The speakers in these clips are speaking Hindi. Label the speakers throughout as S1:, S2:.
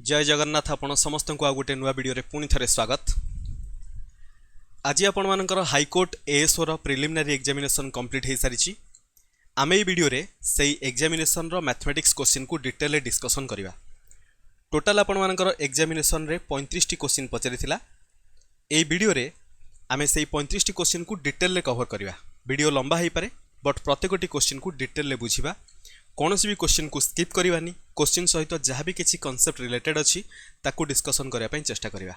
S1: जय जगन्नाथ आपण समस्त को आ गोटे नुआ वीडियो रे पुणी थे स्वागत। आज आपण मानकर हाईकोर्ट एएसओ रो प्रिलिमिनरी एग्जामिनेशन कंप्लीट हो सारी। आम ये वीडियो रे सही एग्जामिनेशन रो मैथमेटिक्स क्वेश्चन को डिटेल डिस्कसन करवा। टोटाल आपण मानकर एग्जामिनेशन रे 35 टी क्वेश्चन पचारि ए वीडियो रे आमे सही 35 टी क्वेश्चन को डिटेल कवर करवा। वीडियो लंबा हो पारे बट प्रत्येक टी क्वेश्चन को डिटेल बुझा। कौन भी क्वेश्चन को स्किप करवानी, क्वेश्चन सहित जहाँ भी किसी कॉन्सेप्ट रिलेटेड अच्छी ताकू डिस्कसन करने चेष्टा करवा।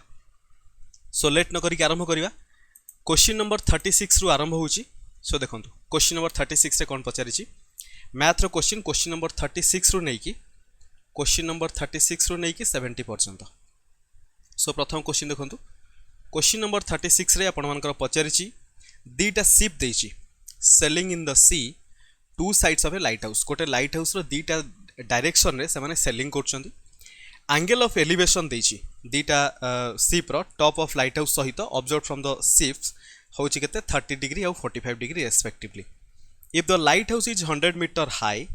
S1: सो लेट न करिक आरंभ करवा। क्वेश्चन नंबर 36 रु आरंभ होची। सो देखो क्वेश्चन नंबर 36 रे कौन पचारि मैथ रो क्वेश्चन नंबर 36 रु नहीं कि क्वेश्चन नंबर 36 रु नहीं कि 70 पर्यंत। सो प्रथम क्वेश्चन देखो क्वेश्चन नंबर 36 रे आपण मानकर पचारि दीटा शिप देछि sailing in the sea two sides of a lighthouse. गोटे लाइट हाउस रो दीटा डायरेक्शन रे से माने सेलिंग करछंती। एंगल ऑफ एलिवेशन देछि दीटा शिप रो टॉप ऑफ लाइट हाउस सहित ऑब्जर्व फ्रॉम द शिप्स होछि केते 30 डिग्री और 45 degree respectively. If the lighthouse is 100 metre high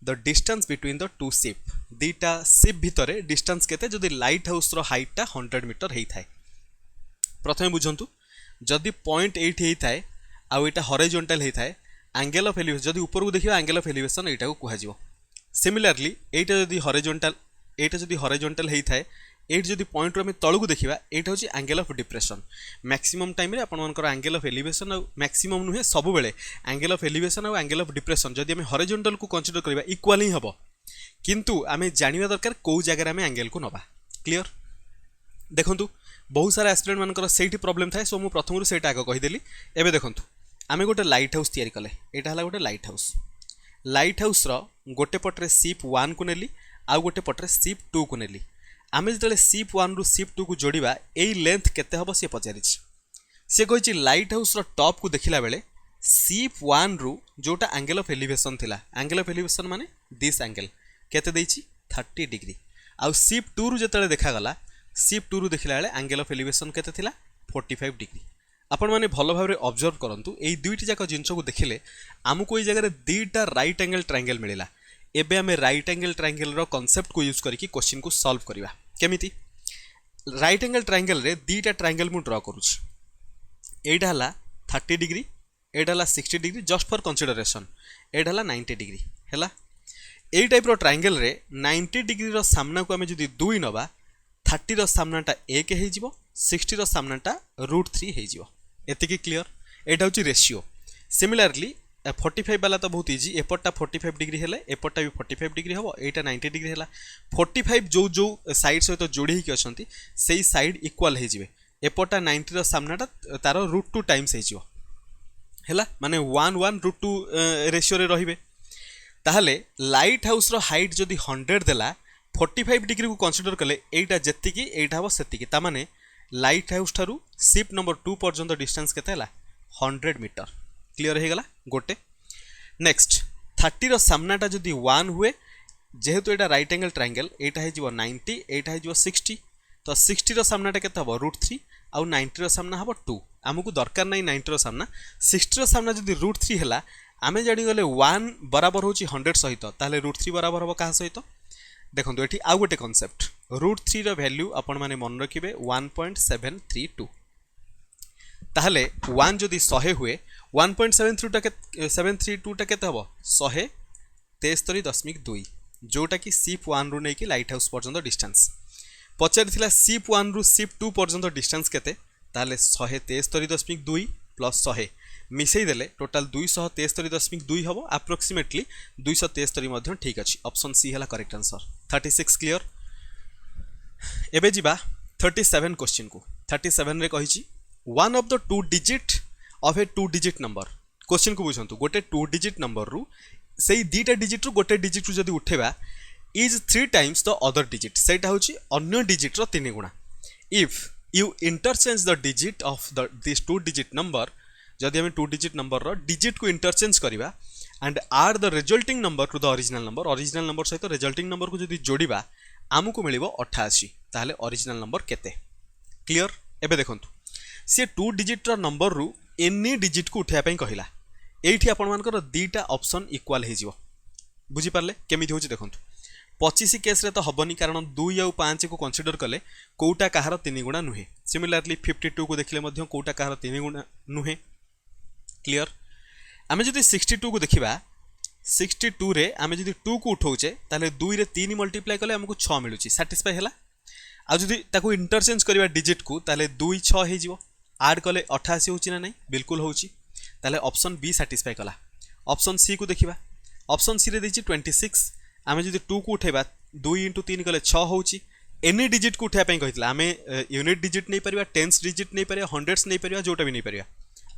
S1: the distance between the two ship. दीटा शिप भितरे डिस्टेंस केते जदि लाइट हाउस रो हाइट टा 100 मीटर हेई थाए। प्रथमे बुझंतु जदि पॉइंट 8 हेई थाए आ एटा हॉरिजॉन्टल हेई थाए एंगल ऑफ एलिवेशन जदि ऊपर को देखिबा एंगल ऑफ एलिवेशन एटा को कुहा जिवो। सिमिलरली एटा जदि हॉरिजॉन्टल हेई थाए एट जदि पॉइंट रो हम तळु को देखिबा एटा होची angle of depression. Maximum time रे आपण मानकर एंगल ऑफ एलिवेशन और मैक्सिमम नुहे सब बेले एंगल ऑफ एलिवेशन और एंगल ऑफ डिप्रेशन जदि हम हॉरिजॉन्टल को कंसीडर करबा इक्वल ही हबो, किंतु आमे जानिबा दरकार को जगह रे हम एंगल को नबा। क्लियर देखंतु बहुत सारा एस्पिरेंट मानकर सेठी प्रॉब्लम थाए। सो मु प्रथम रु सेटा आगे कहि देली। एबे देखंतु आमे गोटे लाइट हाउस तैयारी कले। एटा हला गोटे लाइट हाउस रो गोटे पटरे शिप 1 को नेली आ गोटे पटरे शिप 2 को नेली। आमे जतले शिप 1 रु शिप 2 को जोड़िबा एई लेंथ केते हबो से पचारिछि। से कहिछि लाइट हाउस रो टॉप को देखिला बेले शिप 1 रु जोटा एंगल ऑफ एलिवेशन थिला, एंगल ऑफ एलिवेशन माने दिस एंगल केते देछि 30 डिग्री। आ शिप 2 रु जतले देखा गला शिप 2 रु देखिला बेले एंगल ऑफ एलिवेशन केते थिला 45 डिग्री। आपण माने भलो भाबरे ऑब्जर्व करंतु एई दुईटी जाक जिंस को देखिले आमको एई जगह दुईटा राइट एंगल ट्रायंगल मिलिला। एबे आमे राइट एंगल ट्रायंगल रो कांसेप्ट को यूज करके क्वेश्चन को सॉल्व करबा। केमिति राइट एंगल ट्रायंगल रे दुईटा ट्रायंगल मु ड्रा करूछ। एटा हला 30 डिग्री, एटा हला 60 डिग्री जस्ट फॉर कंसीडरेशन। एटा हला 90 डिग्री हला। एई टाइप रो ट्रायंगल रे 90 डिग्री रो सामना को आमे जदी 2 नबा 30 रो सामनाटा 1 हे जिवो, 60 रो सामनाटा √3 हे जिवो। एतिकी क्लियर। एटा होची रेशियो। सिमिलरली 45 वाला तो बहुत इजी। एपटटा 45 डिग्री हेले एपटटा भी 45 डिग्री हबो, एटा 90 डिग्री हेला। 45 जो साइड सहित जोड़ी ही अछंती सेही साइड इक्वल हे जिवे। एपटटा 90 रो सामनाटा तार √2 टाइम्स हे जिवो हेला, माने 1 √2 रेशियो रे रहिबे। ताहले लाइट हाउस रो हाइट जदी 100 देला 45 डिग्री को कंसीडर कले एटा जेतिकी एटा हबो सेतिकी। ता माने लाइट हाउस ठारू शिप नंबर 2 पर्यंत डिस्टेंस केते हला 100 मीटर। क्लियर हे गला गोटे। नेक्स्ट 30 रो सामनाटा जदी 1 हुए जेहेतु एटा राइट एंगल ट्रायंगल एटा हे जिवो 90 एटा हे जिवो 60 तो 60 रो सामनाटा केते हबो √3 आ 90 रो सामना हबो 2। हमकु दरकार नै 90 रो सामना। 60 रो सामना जदी √3 हेला आमे जानि गले 1 बराबर होची 100 सहित ताले √3 बराबर हबो का सहित। देखो एठी आउ गोटे कांसेप्ट √3 रो वैल्यू आपण माने मन रखिबे 1.732। ताहले 1 जदी 100 हुए 1.732 टा केते हबो 173.2 जोटा कि शिप 1 रु नै कि लाइट हाउस पर्यंत डिस्टेंस। पचारि थिला शिप 1 रु शिप 2 पर्यंत डिस्टेंस केते ताहले 173.2 प्लस 100 मिसई देले टोटल 273.2 हबो। अप्रोक्सीमेटली 273 मध्ये ठीक अछि। ऑप्शन सी हला करेक्ट आंसर। 36 क्लियर। एबे जिबा 37 क्वेश्चन को। 37 रे कहिछि one of the 2 digit of a 2 digit number. Question को बुझंतु गोटे 2 डिजिट नंबर रु सेही दीटा डिजिट रु गोटे डिजिट रु जदी उठेबा is 3 times the other digit. सेटा होछि अन्य डिजिट रो 3 गुणा। If you interchange the digit of this 2 digit number जदि हम 2 डिजिट नंबर रो डिजिट को इंटरचेंज करिबा and are the resulting number to the original number सहित रिजल्टिंग नंबर को जदि जोड़िबा आमको मिलिबो 88। ताहले ओरिजिनल नंबर केते। क्लियर। एबे देखंतु से 2 डिजिट रो नंबर रु एनी डिजिट को उठाया पई कहिला। एठी आपण मानकर दीटा ऑप्शन इक्वल हे जिवो। बुझी पारले केमिति होची देखंतु 25 केस रे तो हबनी कारण 2 आउ 5 को कंसीडर कले कोटा कहार 3 गुणा नुहे सिमिलरली 52 को देखले मध्य कोटा कहार 3 गुणा नुहे क्लियर आमे जदि 62 को देखिबा 62 रे आमे जदि 2 को उठाउचे ताले 2 रे 3 मल्टीप्लाई कले हमकु 6 मिलुची सैटिस्फाई हैला आ जदि ताको इंटरचेंज करबा डिजिट को ताले 2 6 हे जिवो ऐड कले 88 होची ना नहीं बिल्कुल होची ताले ऑप्शन बी सैटिस्फाई कला ऑप्शन सी को देखिबा ऑप्शन सी रे देची 26 आमे जदि 2 को उठेबा 2 * 3 कले 6 होची एनी डिजिट को उठाय पई कहितला आमे यूनिट डिजिट नै परिबा टेंस डिजिट नै परिबा हंड्रेड्स नै परिबा जोटा भी नै परिबा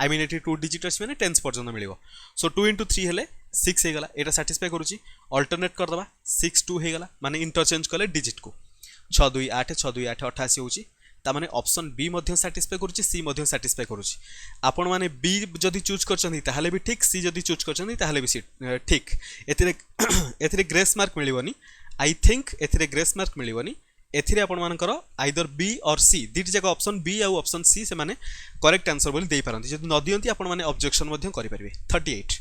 S1: आई मीन एटी 2 डिजिट अछि माने टेंस पर्यंत मिलिबो सो 2 * 3 हेले 6 हे गला एटा सैटिस्फाई करूची अल्टरनेट कर दबा 6 2 हे गला माने इंटरचेंज कले डिजिट को 6 2 8 6 2 8 88 होची ता माने ऑप्शन बी मध्य सैटिस्फाई करूची सी मध्य सैटिस्फाई करूची आपण माने बी जदि चूज करछन्ती ताहाले भी ठीक सी जदि चूज करछन्ती ताहाले भी ठीक एथिरे ग्रेस मार्क मिलिबोनी आई थिंक एथिरे ग्रेस मार्क मिलिबोनी एथिरे आपण मानकर आइदर बी और सी दीट जक ऑप्शन बी आ ऑप्शन सी से माने करेक्ट आंसर बोली देई पारंती जदि न दियंती आपण माने ऑब्जेक्शन मध्य करि परिबे 38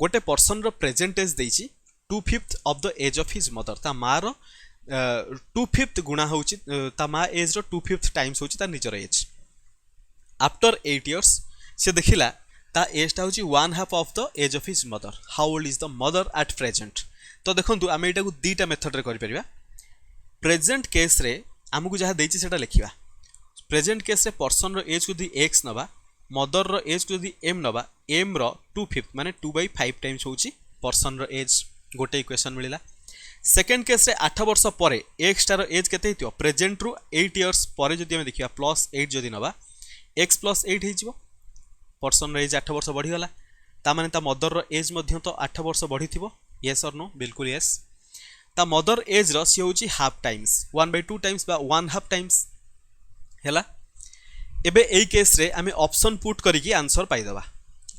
S1: गोटे पर्सन रो प्रेजेंट एज देइची 2/5 of the age of his mother ता मार 2/5 गुणा होची ता मा एज रो 2/5 टाइम्स होची ता निजर एज आफ्टर 8 इयर्स से देखिला ता एज ता होची 1/2 of the age of his mother how old is the mother at present तो देखंतु आमे एटा को दीटा मेथड रे करि परिबा प्रेजेंट केस रे आमको जहाँ देइछि सेटा लिखिबा प्रेजेंट केस रे पर्सन रो एज को दी x नबा मदर रो एज को दी m नबा m रो 2/5 माने 2/5 टाइम्स होची पर्सन रो एज गोटे इक्वेशन मिलिला सेकंड केस रे 8 वर्ष परे x रो एज केते हितियो प्रेजेंट रो 8 इयर्स परे जदि हम देखिबा +8 जदि नबा x + 8 हे जिवो पर्सन रो एज 8 वर्ष बढ़ी गला ता माने ता मदर रो एज मध्य तो 8 वर्ष बढ़ी थिबो यस और नो बिल्कुल यस ता मदर एज रो सी होची हाफ टाइम्स 1/2 टाइम्स बा 1/2 टाइम्स हैला एबे एई केस रे आमे ऑप्शन पुट करिकि आंसर पाई दबा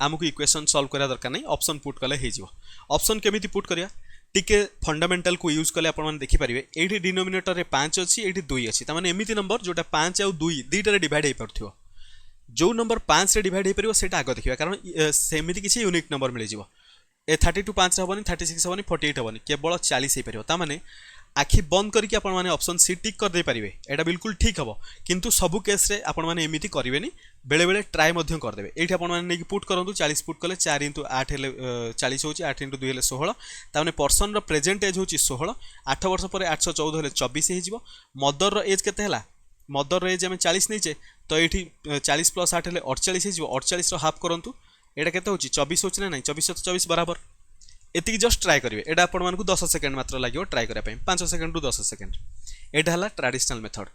S1: हमकु इक्वेशन सॉल्व करा दरकार नै ऑप्शन पुट कले हे जिवो ऑप्शन केमिति पुट करिया टिके फंडामेंटल को यूज कले आपण माने देखि परिबे एठी डिनोमिनेटर रे 5 अछि एठी 2 अछि ता माने एमिति नंबर जोटा 5 आ 2 दीटा रे डिवाइड हे परथियो जो नंबर 5 रे डिवाइड हे परिबो सेटा आगो देखिबा कारण सेमिति किछि यूनिक नंबर मिले जिवो ए 32 5 हबनी 36 हबनी 48 हबनी केवल 40 हे परिबो ता माने आखि बंद करके आपण माने ऑप्शन सी टिक कर दे परिबे एटा बिल्कुल ठीक हबो किंतु सबु केस रे आपण माने एमिति करिवेनी बेले बेले ट्राई मध्यम कर देबे एठी आपण माने नेकी पुट करंतु 40 पुट कले 4 * 8 हेले 40 होची 8 * 2 हेले 16 ता माने पर्सन रो प्रेजेंट एज होची 16 8 वर्ष परे 814 हेले 24 हे जिवो मदर रो एज केते हला मदर रो एज हम 40 नैचे तो एठी 40 + 8 हेले 48 हे जिवो 48 रो हाफ करंतु एटा केते होची 24 होची ना नहीं 24 तो 24 बराबर एति जस्ट ट्राई करिवे एटा आपण मानकु 10 सेकंड मात्र लागियो ट्राई करिया पई 5 सेकंड रु 10 सेकंड एटा हला ट्रेडिशनल मेथड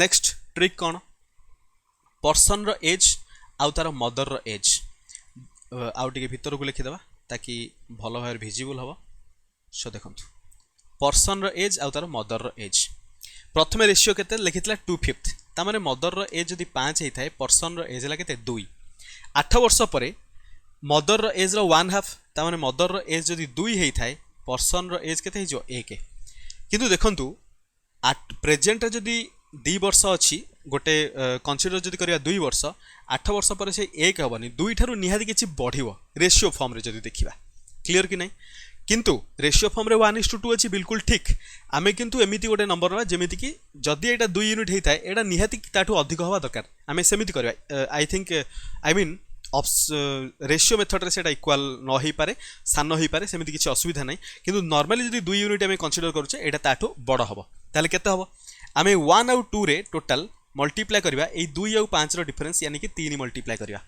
S1: नेक्स्ट ट्रिक कोन पर्सन रो एज आउ तार मदर रो एज आउ टिके भीतर को लिखि देबा ताकि भलो भार विजिबल हबो सो देखंतु पर्सन रो एज आउ तार मदर रो एज प्रथमे रेशियो केते लिखितला 2/5 ता माने मदर रो एज जदी 5 हे थाए पर्सन रो एज ला केते 2 8 वर्ष परे मदर रो एज रो 1/2 ता माने मदर रो एज जदी 2 हे थाए पर्सन रो एज केते हिजो 1 किंतु देखंतु प्रेजेंट जदी 2 वर्ष अछि गोटे कंसीडर जदी करिया 2 वर्ष 8 वर्ष पर से 1 हबनी 2 थारु निहादी किछि बढ़िबो रेशियो फॉर्म रे जदी देखिबा क्लियर कि नै किंतु रेशियो फॉर्म रे 1:2 अछि बिल्कुल ठीक आमे किंतु एमिति गोटे नंबर ना जेमिति कि जदी एटा 2 यूनिट हे थाए एटा निहादी ताठु अधिक होबा दरकार आमे सेमिति करबा I think I mean ratio method रे सेटा इक्वल न होई पारे सान होई पारे सेमिति किछि असुविधा नै किंतु नॉर्मली जदी 2 यूनिट आमे कंसीडर करूचे एटा ताठु बड़ हबो ताले केते हबो आमे 1 और 2 रे टोटल मल्टीप्लाई करबा ए 2 और 5 रो डिफरेंस यानी कि 3 मल्टीप्लाई करबा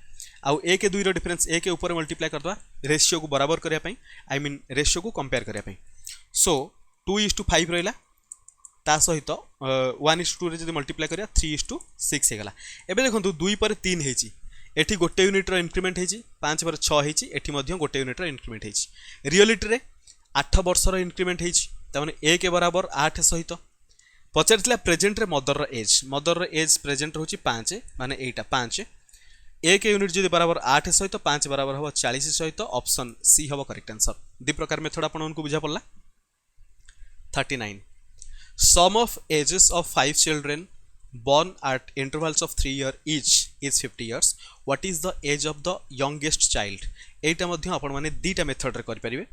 S1: आउ 1 2 रो डिफरेंस 1 के ऊपर मल्टीप्लाई करदवा रेशियो को बराबर करिया पई आई मीन रेशियो को कंपेयर करिया पई सो 2:5 रहिला ता सहित 1:2 रे जदी मल्टीप्लाई करिया 3:6 हे गला एबे देखंतु 2 पर 3 हेची एठी गोटे यूनिट रो इंक्रीमेंट हेची 5 पर 6 हेची एठी मध्य गोटे यूनिट रो इंक्रीमेंट हेची रियलिटी रे 8 वर्ष रो इंक्रीमेंट हेची ता माने 1 बराबर 8 सहित पचारथिला प्रेजेंट रे मदर रो एज प्रेजेंट होची 5 माने एटा 5 1 यूनिट जदी बराबर 8 सहित 5 बराबर हबो 40 सहित ऑप्शन सी हबो करेक्ट आंसर दि प्रकार मेथड आपन उनको बुझा पड़ला 39 sum of ages of 5 children born at intervals of 3 years each is 50 years what is the age of the youngest child एटा मध्य आपण माने दीटा मेथड रे करि परिबे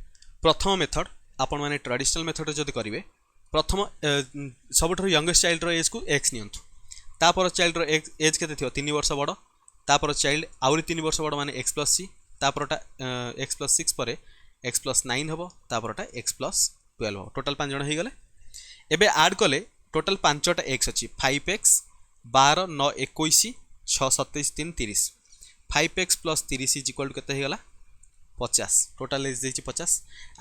S1: प्रथम मेथड आपण माने ट्रेडिशनल मेथड जदि करेंगे प्रथम सब यंगेस्ट चाइल्ड एज को एक्स नियंतु तापर चाइल्ड एज के 3 वर्ष बड़ तापर चाइल्ड आउरी 3 वर्ष बड़ माने एक्स प्लस सी तापरटा एक्स प्लस 6 पर एक्स प्लस 9 हम तापरटा एक्स प्लस 12 हम टोटाल 5 जन हो गले एबे ऐड कले टोटाल 5टा एक्स अच्छी 5x 12 9 21 6 27 3 30 5x plus 30 is equal to केते गला 50 टोटाल एज देछि 50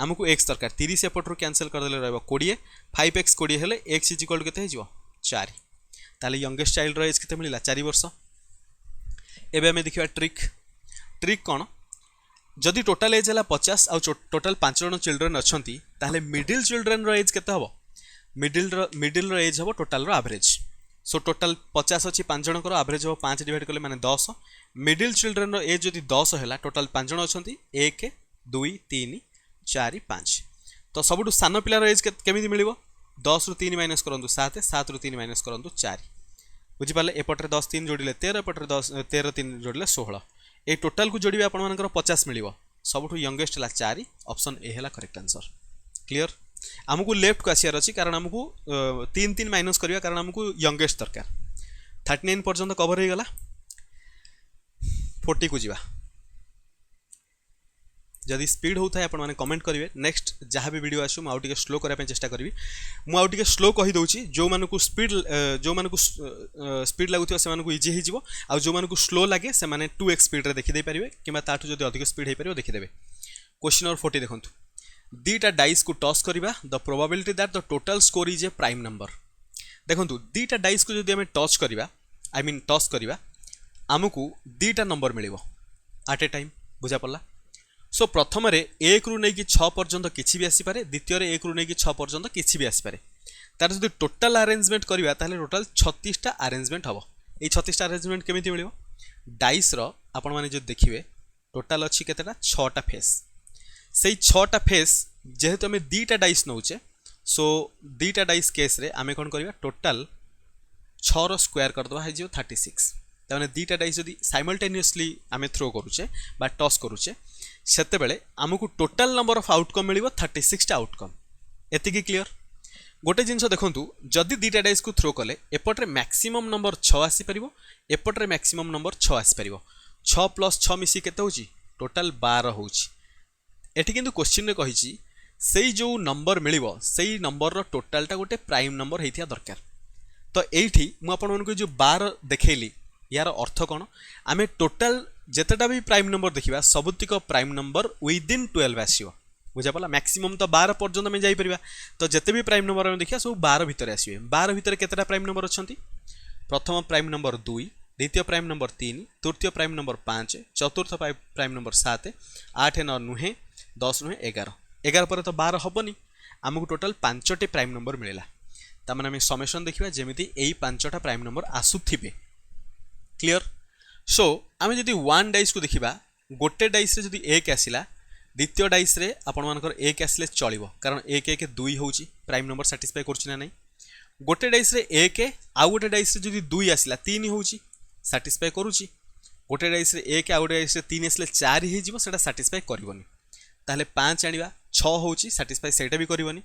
S1: आमको x दरकार 30 एपटरू कैंसिल कर देले रहबो 20 5x 20 हेले x इज इक्वल टू केते हिजो 4 ताले यंगेस्ट चाइल्ड रो एज केते मिलिला 4 वर्ष एबे हमें देखिबा ट्रिक कोन जदि टोटाल एज है 50 आउ टोटाल 5 जन चिल्ड्रेन अच्छी ताहले मिडिल चिल्ड्रेन रो एज केते हबो मिडिल रो एज हबो टोटाल रो एवरेज सो टोटाल 50 अच्छी 5 जन को एवरेज हबो 5 डिवाइड करले माने 10 मिडिल चिल्ड्रेन रो एज जदि 10 हैला टोटाल 5 जन अच्छी 1 2 3 4 5 तो सबुठु सान पिलार एज केमिति मिलिबो 10 रु 3 माइनस करंतु 7 7 रु 3 माइनस करंतु 4 बुझी पाले एपटरे 10 3 जोड़िले 13 एपटरे 10 13 3 जोड़िले 16 ए टोटाल को जोड़ी आपण मानकर 50 मिलिबो सबुठु यंगेस्ट हला 4 ऑप्शन ए हला करेक्ट आंसर क्लियर आमको लेफ्ट को आसियार अछि कारण आमको 3 3 माइनस करिया कारण आमको यंगेस्ट दरकार 39 पर्यंत कवर हो गला 40 को जीवा जदि स्पीड होता है आपण माने कमेंट करिवे नेक्स्ट जहाँ भी वीडियो आसु आउ टिके स्लो करबा चेष्टा करी मु आउ टिके स्लो कहि दउची जो मानको स्पीड लागुथिबा से मानको इजी हि जिवो आ जो मानको स्लो लागे से माने 2x स्पीड रे देखि दे परिवे किबा ताठु जदि अधिक स्पीड हे परिवो देखि देबे क्वेश्चन नंबर 40 देखंतु दीटा डाइस को टॉस करिबा the probability that the total score is a prime number देखंतु दीटा डाइस को जदि हमें टॉस करिबा आई मीन टॉस करिबा आमको दीटा नंबर मिलिबो एट ए टाइम बुझा पड़ला सो प्रथम 1 रु नहीं 6 पर्यंत किसी भी आसीपे द्वितीय 1 रु नहीं 6 पर्यंत किसी भी आसीपे तार जो टोटाल अरेंजमेंट करवा टोटाल 36टा अरेंजमेंट हम ये 36टा अरेंजमेंट केमिति मिलिबो डाइस रो आपण माने जो देखिए टोटाल अच्छी केतेटा 6टा फेस से 6टा फेस जेहेतु आम दीटा डाइस नौचे सो दीटा डाइस केस रे आमे कोन करवा टोटाल 6 रो स्क्वायर करदबा है जो 36 ताने दीटा डाइस जदि साइमल्टेनियसली आमे थ्रो करूचे बा टॉस करूचे सेते बेले आमको टोटाल नंबर ऑफ आउटकम मिलिबो 36टा आउटकम एतिकी क्लियर गोटे जिनस देखंतु जदि दीटा डाइस को थ्रो कले एपटरे मैक्सिमम नंबर 6 आसी परिबो एपटरे मैक्सिमम नंबर 6 आसी परिबो 6 प्लस 6 मिसी केते होची टोटाल 12 होची एठी किंतु क्वेश्चन रे कहिची सेई जो नंबर मिलिबो सेई नंबर रो टोटालटा गोटे प्राइम नंबर हेतिया दरकार तो एठी मु आपन मानको जो 12 देखेली यार अर्थ कौन आम टोटाल जितेटा भी प्राइम नंबर देखा सबुतिक प्राइम नंबर विदिन 12 आसो बुझा पड़ा मैक्सिमम तो 12 पर्यंत आम जापर तो जिते भी प्राइम नंबर आम देखा सब 12 भितर आसवे 12 भितर केतेटा प्राइम नंबर अच्छा प्रथम प्राइम नंबर 2 द्वितीय प्राइम नंबर 3 तृतीय प्राइम नंबर 5 चतुर्थ प्राइम नंबर 7 8 9 नुहे 10 नुहे 11 11 पर तो 12 हेनी आमको टोटाल 5टी प्राइम नंबर मिलला तमें आम समेसन देखा जमी यही 5टा प्राइम नंबर आसुथिबे क्लियर सो आम जदि 1 डाइस को देखा गोटे डाइस रे जदि 1 आसिला द्वितीय डाइस रे आपण मानकर 1 आसिले चलिबो कारण 1 1 2 होची प्राइम नंबर सैटिस्फाई करछि ना नहीं गोटे डाइस रे 1 आउ गोटे डाइस रे जदि 2 आसिला 3 होची सैटिस्फाई करूची गोटे डाइस रे 1 आउ गोटे डाइस रे 3 आसिले 4 हे जिवो सेटा सैटिस्फाई करबोनी ताहले 5 आनिबा 6 होची सैटिस्फाई सेटा भी करबोनी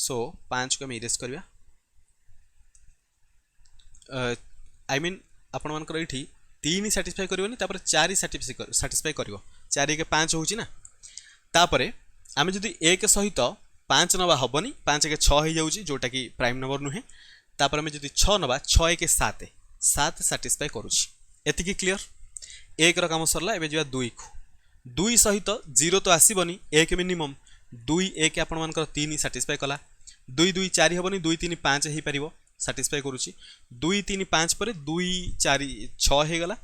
S1: सो 5 को हम इरेज करबा आई मीन आपण मानकर एठी 3 सैटिस्फाई करबोनी तापर 4 सैटिस्फाई करबो 4 के 5 होची ना तापरे आमे जदि 1 सहित 5 नबा हबनी 5 के 6 हो जाउची जोटा कि प्राइम नंबर नुहे तापर आमे जदि 6 नबा 6 के 7 7 सैटिस्फाई करूची एतिकी क्लियर 1 रो काम सरला एबे जिवा 2 को 2 सहित 0 तो आसीबनी 1 मिनिमम 2 1 आपण मानकर 3 सैटिस्फाई कला 2 2 4 हबनी 2 3 5 हे परिबो सैटिस्फाई करूची 2 3 5 पर 2 4 6 हे गला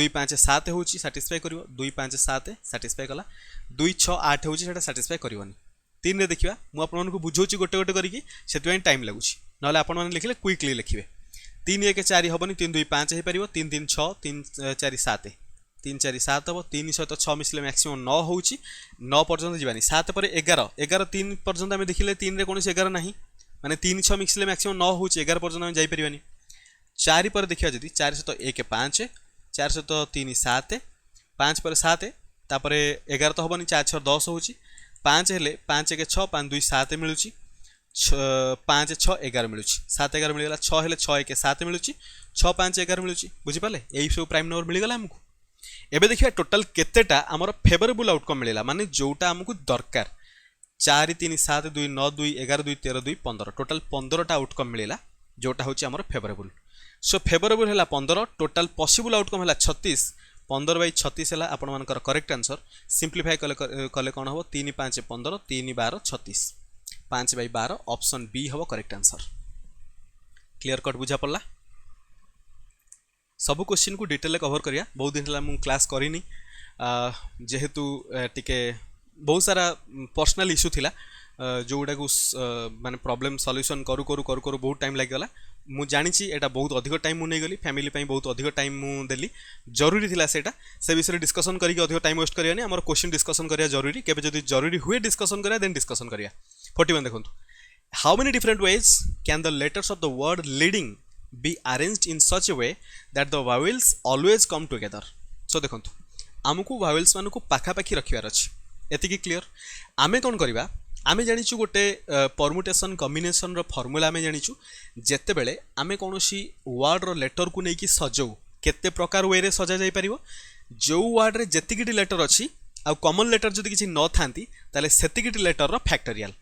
S1: 2 5 7 होची सैटिस्फाई करिवो 2 5 7 सैटिस्फाई कला 2 6 8 होची सेटा सैटिस्फाई करिवोनी 3 रे देखिबा मु आपन मानकु बुझोची गोटे गोटे करिकि सेतवें टाइम लागुची नले आपन माने लिखिले क्विकली लिखिबे 3 1 4 हबनी 3 2 5 हे परिवो 3 3 6 3 4 7 3 4 7 हबो 3 सहित 6 मिसले मैक्सिमम 9 होची 9 पर्यंत जीवानी 7 पर 11 11 3 पर्यंत आमे देखिले 3 रे कोनोसी 11 नाही माने 3 6 मिक्सले मैक्सिमम 9 होची 11 पर्यंत आमे जाई परिबानी 4 पर देखिया जदी 4 सहित 1 5 4 सहित 3 7 5 पर 7 तापर 11 तो हबनी 4 6 10 होची 5 हेले 5 1 6 5 2 7 मिलुची 5 6 11 मिलुची 7 11 मिलगला 6 हेले 6 1 7 मिलुची 6 5 11 मिलुची बुझी पाले एई सब प्राइम नंबर मिलगला हमकु एबे देखिया टोटल केतेटा हमर फेवरेबल आउटकम मिलेला माने जोटा हमकु दरकार 4 3 7 2 9 2 11 2 13 2 15 टोटल 15 टा आउटकम मिलेला जोटा होची हमर फेवरेबल सो फेवरेबल हैला 15 टोटल पॉसिबल आउटकम हैला 36 15 बाई 36 है आपण मानकर करेक्ट आंसर सिंप्लीफाई कले कौन हम 3 5 15 3 12 36 5 बाई 12 ऑप्शन बी हम करेक्ट आंसर क्लियर कट बुझा पड़ला सब क्वेश्चन को डिटेल कवर करिया बहुत दिन है मु क्लास करिनी जेहेतु टिके बहुत सारा पर्सनल इश्यू थिला जोटा को माने प्रॉब्लम सॉल्यूशन करू करू करू करू बहुत टाइम लग गला मु जानी एटा बहुत अधिक टाइम मु नहीं गली फैमिली पई बहुत अधिक टाइम मु देली जरूरी थिला सेटा से विषय डिस्कशन करके अधिक टाइम वेस्ट करिया नहीं हमर क्वेश्चन डिस्कशन करिया जरूरी केबे जदी जरूरी हुए डिस्कशन करिया देन डिस्कशन करिया 41 देखंतु how many different ways can the letters of the word leading be arranged in such A way that the vowels always come together so देखंतु हमकु वावेल्स मानको पाखा पाखी रखियार अछि एतिकी क्लियर आमे कोन करिबा आमे जानिछु गोटे परमुटेशन कॉम्बिनेशन रो फार्मूला आमे जानिछु जेते बेले आमे कोनोसी वर्ड रो लेटर को नेकी सजौ केते प्रकार वे रे सजा जाई परिबो जो वर्ड रे जेतिकिटी लेटर अछि आ कॉमन लेटर जदि किछि न थांती ताले सेतिकिटी लेटर रो फैक्टोरियल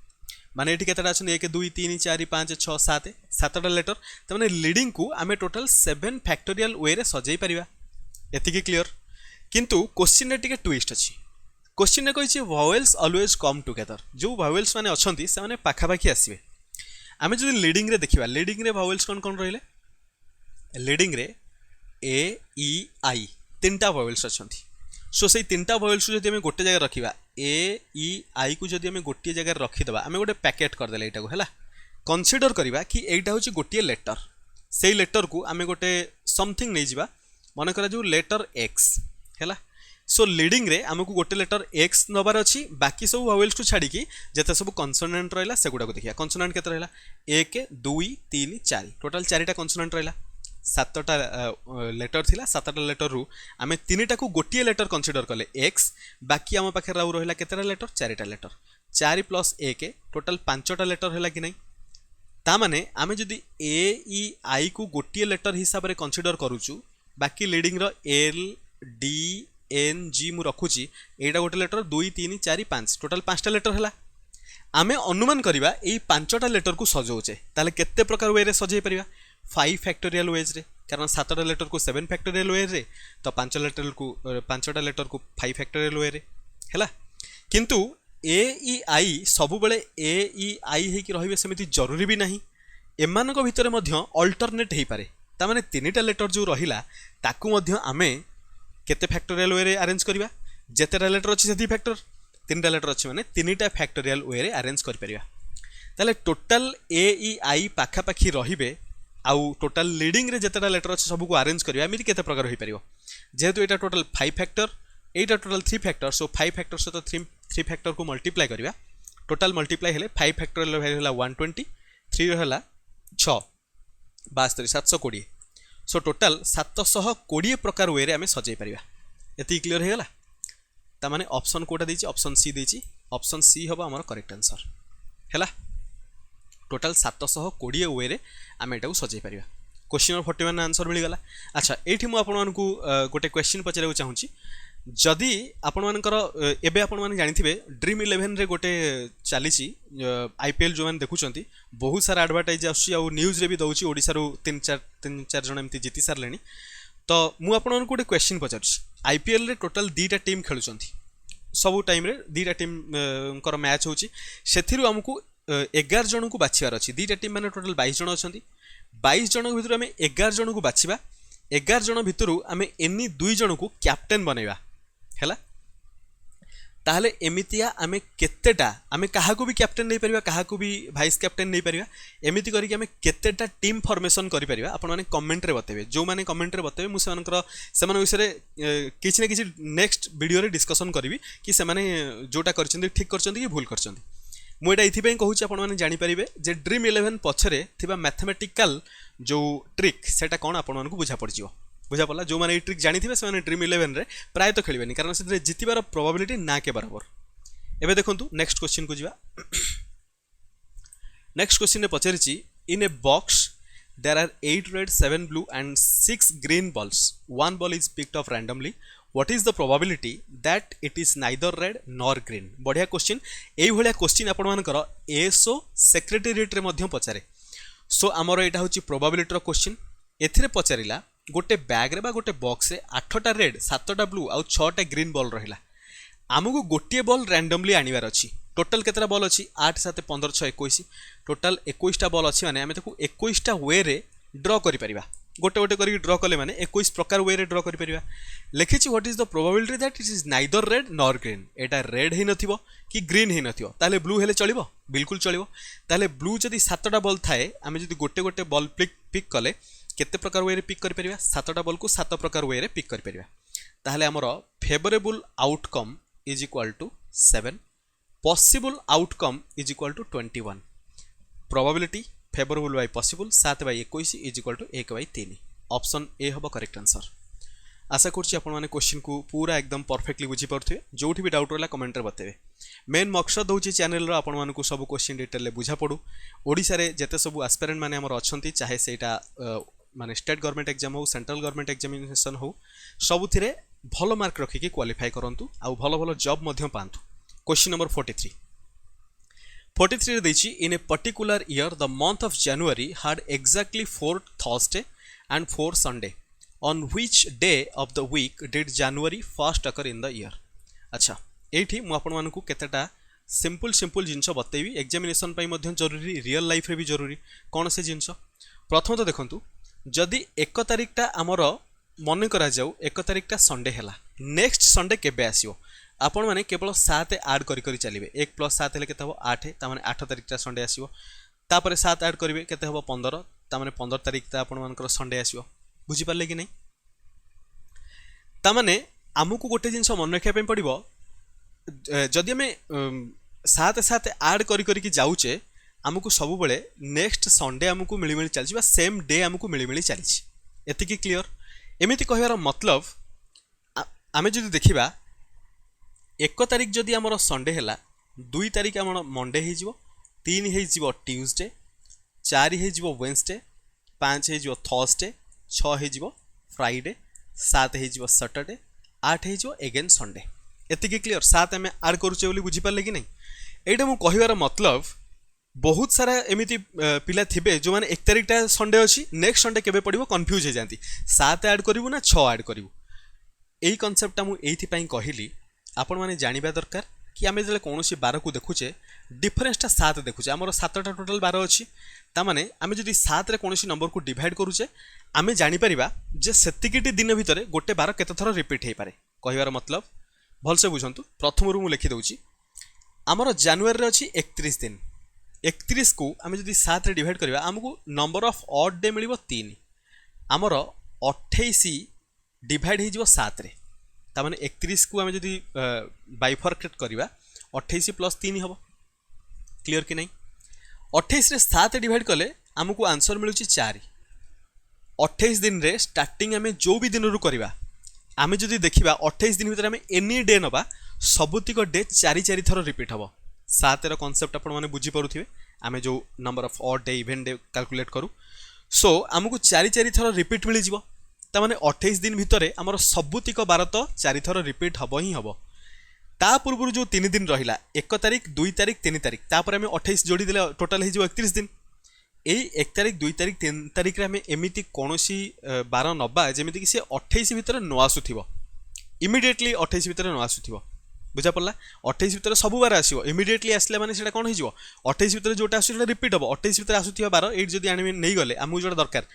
S1: माने एठी केतेटा अछि 1 2 3 4 5 6 7 7टा लेटर त माने लीडिंग को आमे टोटल 7 फैक्टोरियल वे रे सजाई परिबा एतिकी क्लियर किंतु क्वेश्चन रे टिके ट्विस्ट अछि क्वेश्चन ने कही वावेल्स ऑलवेज कम टुगेदर जो वावेल्स माने अच्छी से माने पाखापाखी आसवे आम जो लीडिंग रे देखा लीडिंग रे वावेल्स कौन कौन रहिले लीडिंग रे ए ई आई तीनटा वावेल्स अच्छा सो से तीनटा वावेल्स जो आम गोटे जगह रखा ए ई आई को जब आम गोटे जगह रखीदे आम गोटे पैकेट करदे यहाँ है कनसीडर करवा कि यहाँ हूँ गोटे लेटर से लेटर को आम गोटे समथिंग नहीं जावा मन करा जो लेटर एक्स है सो लीडिंग रे आमको गोटे लेटर एक्स नबार अच्छी बाकी सब वावेल्स को छाड़ी जिते सब कनसोनेंट रहा से गुड़ा देखिए कनसोनेंट केते रहा 1 2 3 4 टोटाल 4टा कनसोनेंट रहा 7टा लेटर थिला 7टा लेटर रु आम 3टा को गोटे लेटर कनसीडर कले एक्स बाकी आम पाखे रहा केतेटा लेटर 4टा लेटर 4 + 1 टोटाल 5टा लेटर है कि नहीं तामाने आम जदि ए ई आई को गोटे लेटर हिसाब से कनसीडर करूचु बाकी लीडिंग रो एल डी एन जी मु रखुची एटा गोटे लेटर 2 3 4 5 टोटाल 5टा लेटर है आमे अनुमान करिबा एई 5टा लेटर को सजौचे ताले केते प्रकार वे रे सजै परिबा 5 फैक्टोरियल वेज रे कारण 7टा लेटर को 7 फैक्टोरियल वे रे तो 5टा लेटर को 5 फैक्टोरियल वे रे हैला किंतु ए ई आई सब बेले ए ई आई हे कि रहिबे सेमिति जरूरी भी नहीं एमानक भितरे मध्य अल्टरनेट हे पारे ता माने 3टा लेटर जो रहिला ताकू मध्य आमे केते फैक्टोरियल वे रे अरेंज करिबा जेतेटा लेटर अछि सेति फैक्टर 3टा लेटर अछि माने 3टा फैक्टोरियल वे रे अरेंज करि परिबा ताले टोटल ए ई आई पाखा पाखी रहिबे आउ टोटल लीडिंग रे जेतेटा लेटर अछि सब को अरेंज करिबा एमिति केते प्रकार होई परिबो जेहेतु एटा टोटल 5 फैक्टर एटा टोटल 3 फैक्टर सो 5 फैक्टर से तो 3 फैक्टर को मल्टीप्लाई करिबा टोटल मल्टीप्लाई हेले 5 फैक्टोरियल वैल्यू होला 120 3 होला 6 72 720 सो टोटल 720 प्रकार वे रे आमे सजाई परिबा एति क्लियर हे गला ता माने ऑप्शन कोटा देछि ऑप्शन सी देछि ऑप्शन सी हबो हमर करेक्ट आंसर हैला टोटल 720 वे रे आमे एटा को सजाई परिबा क्वेश्चन नंबर 41 आंसर मिल गला अच्छा एठी मु आपन मानकू गोटे क्वेश्चन पचारे चाहूची जदि आपण मानकर एबे आपण माने जानिथिबे ड्रीम 11 रे गोटे चलीची आईपीएल जो माने देखुचंती बहुत सारा एडवर्टाइज आसी आ न्यूज रे भी दउची ओडिसा रो 3-4 जण एमती जीति सारलेनी तो मु आपण मानकू गोटे क्वेश्चन पचारछि आईपीएल रे टोटल 2टा टीम खेलुचंती सब टाइम रे 2टा टीम कर मैच होची सेथिरु हमकू 11 जण को बाछियार अछि 2टा टीम माने टोटल 22 जण अछंती 22 जण भितरु हमें 11 जण को बाछिबा 11 जण भितरु हमें एनी 2 जण को कैप्टेन बनेबा हैला ताहले एमितिया आमे केतेटा आमे काहाकू भी कैप्टेन नहीं परिबा काहाकू भी वाइस कैप्टेन नहीं परिबा एमिति करी कि आमे केतेटा टीम फॉर्मेशन करि परिबा आपण माने कमेंट रे बतेबे जो माने कमेंट रे बतेबे मु सेमान विषय किछि ना किछि नेक्स्ट वीडियो रे डिस्कशन करबी कि से माने जोटा करचंदी ठीक करचंदी कि भूल करचंदी मु एटा इथि पय कहूची आपण माने जानि परिबे जे ड्रीम 11 पछरे थिबा मैथमेटिकल जो ट्रिक सेटा कोन आपण मानकू बुझा पड़जिवो बुझा पड़ा जो मैंने ट्रिक जानी थे से ड्रीम 11 रे प्राय तो खेलेनि कारण से जितबार प्रोबेबिलिटी ना के बराबर एबे देखंतु नेक्स्ट क्वेश्चन को जिवा। नेक्स्ट क्वेश्चन ने पचारिछि इन a box there are 8 red 7 blue and 6 green balls. One ball is picked up randomly. What is the probability that it is neither red nor green? बढ़िया क्वेश्चन। एई भलिया क्वेश्चन आपण मानकर एसओ सेक्रेटेरिएट रे मध्य पचारे। सो आमर एटा होची प्रोबेबिलिटी रो क्वेश्चन। एथिरे पचारिला गोटे बैग रे बा गोटे बॉक्स रे 8टा रेड 7टा ब्लू आउ 6टा ग्रीन बॉल रहिला। आमको गोटे बॉल रैंडमली आनिबार अछि। टोटल केतरा बॉल अछि 8 7 15 6 21 टोटल 21टा बॉल अछि माने आमे ताकू 21टा वे रे ड्रॉ करि परिबा। गोटे गोटे करी ड्रॉ कले माने 21 प्रकार वे रे ड्रॉ करि परिबा। लिखिछि what is the probability that it is neither red nor green. एटा रेड हि नथिबो कि ग्रीन हि नथिबो ताले ब्लू हेले चलिबो बिल्कुल चलिबो। ताले ब्लू जदी 7टा बॉल थाए आमे जदी गोटे गोटे बॉल पिक कले केते प्रकार वे रे पिक करि परिबा 7टा बॉल को 7 प्रकार वे रे पिक करि परिबा। ताले हमरो favourable outcome is equal to 7 possible outcome is equal to 21 probability favorable by possible 7 by 21 is equal to 1 by 3 option A हबो करेक्ट आंसर। आशा करछि आपण माने क्वेश्चन को पूरा एकदम परफेक्टली बुझी परथिबे। जोठी भी डाउट होला कमेंट रे बतेबे। मेन मकसद होछि चैनल रो आपण मानकु सब क्वेश्चन डिटेल ले बुझा पडू। ओडिसा रे जते सब एस्पिरेंट माने हमर अछंती चाहे सेटा माने स्टेट गवर्नमेंट एग्जाम हो सेंट्रल गवर्नमेंट एग्जामिनेशन हो सबुथिरे भलो मार्क रखि के क्वालिफाई करंतु आ भलो भलो जॉब मध्य पांतु। Question number 43. 43 देछि in a particular year the month of January had exactly 4 Thursday and 4 Sunday. On which day of the week did January first occur in the year? अच्छा एठी मु आपण मानकु केतेटा सिंपल जिंस बतेबी एग्जामिनेशन पई मध्य जरूरी रियल लाइफ रे भी जरूरी। कोन से जिंस प्रथम तो देखंतु जदि 1 तारिखटा हमर मन करा जाऊ 1 तारिखटा संडे हैला नेक्स्ट संडे केबे आसीओ आपण माने केवल 7 ऐड करी करी चलिबे 1 + 7 हेले केते हो 8 ता माने 8 तारिखटा संडे आसीबो। तापरे 7 ऐड करिवे केते हो 15 ता माने 15 तारिखटा आपण मानकर संडे आसीबो। बुझी पाले कि नै? ता माने आमुको गोटे जिंस मन रखिया पे पड़िबो जदि हमें 7 7 ऐड करी करी कि जाउचे आमुको सब बेले नेक्स्ट संडे आमुको मिली मिली चलछि बा सेम डे आमुको मिली मिली चलछि। एति कि क्लियर? एमिति कहबार मतलब आमे जदि देखिबा 1 तारिख जदि आमर संडे हैला 2 तारिख आमर मंडे हो जिवो 3 हो जिवो ट्यूसडे 4 हो जिवो वेडनेसडे 5 हो जिवो थर्सडे 6 हो जिवो फ्राइडे 7 हो जिवो सैटरडे 8 हो जिवो अगेन संडे। एतिके क्लियर? 7 आमे ऐड करूचे बोली बुझी पाले कि नहीं? एटा मु कहिवार मतलब बहुत सारा एमिति पिला थिबे जो माने 1 तारिखटा संडे अछि नेक्स्ट संडे केबे पड़िबो कंफ्यूज हो जांती 7 ऐड करिवु ना 6 ऐड करिवु। एई कांसेप्टटा मु एथि पई कहिली आपण माने जानिबा दरकार कि आमे जले कोनोसी 12 को देखुचे डिफरेंसटा 7 देखुचे हमर 7टा टोटल 12 अछि ता माने आमे जदि 7 रे कोनोसी नंबर को डिवाइड करूचे आमे जानि परिबा जे सेतिकिटी दिन भितरे गोटे 12 केते थरो रिपीट हे पारे। कहिवार मतलब भल से बुझंतु प्रथम रु मु लिखि दउची हमर जनवरी रे अछि 31 दिन 31 को आमे जदि 7 रे डिवाइड करबा हमकु नंबर ऑफ ऑड डे मिलिबो 3 हमर 28 डिवाइड हे जिवो 7 रे ता माने 31 को आमे जदि बाइफरकेट करबा 28 + 3 हबो। क्लियर कि नहीं? 28 रे 7 डिवाइड कले हमकु आंसर मिलुची 4। 28 दिन रे स्टार्टिंग आमे जो भी दिन रु करबा आमे जदि देखिबा 28 दिन भितर आमे एनी डे नबा सबुतिक डे 4 थरो रिपीट हबो। 7 रो कांसेप्ट आपण माने बुझी परुथिबे आमे जो number of odd day even day calculate करू सो हमकु 4 थरो रिपीट मिली जिवो ता माने 28 दिन भितरे हमर सबुतिक 12 तो 4 थरो रिपीट हबो ही हबो। ता पूर्व जो 3 दिन रहिला 1 तारिख 2 तारिख 3 तारिख तापर हमें 28 जोड़ी देले टोटल हे जो 31 दिन। एई 1 तारिख 2 तारिख 3 तारिख रे हमें एमिति कोनोसी 12 नबा जेमिति कि से 28 भितरे न आसुथिबो इमीडिएटली 28 भितरे न आसुथिबो। बुझा पड़ला? 28 भितरे सब बार आसीबो इमीडिएटली आसले माने सेटा कोन हे जिवो 28 भितरे जोटा आसु सेटा रिपीट हबो 28 भितरे आसुथिबा 12 8 जदी आनिमे नै गले हमहु जोटा दरकार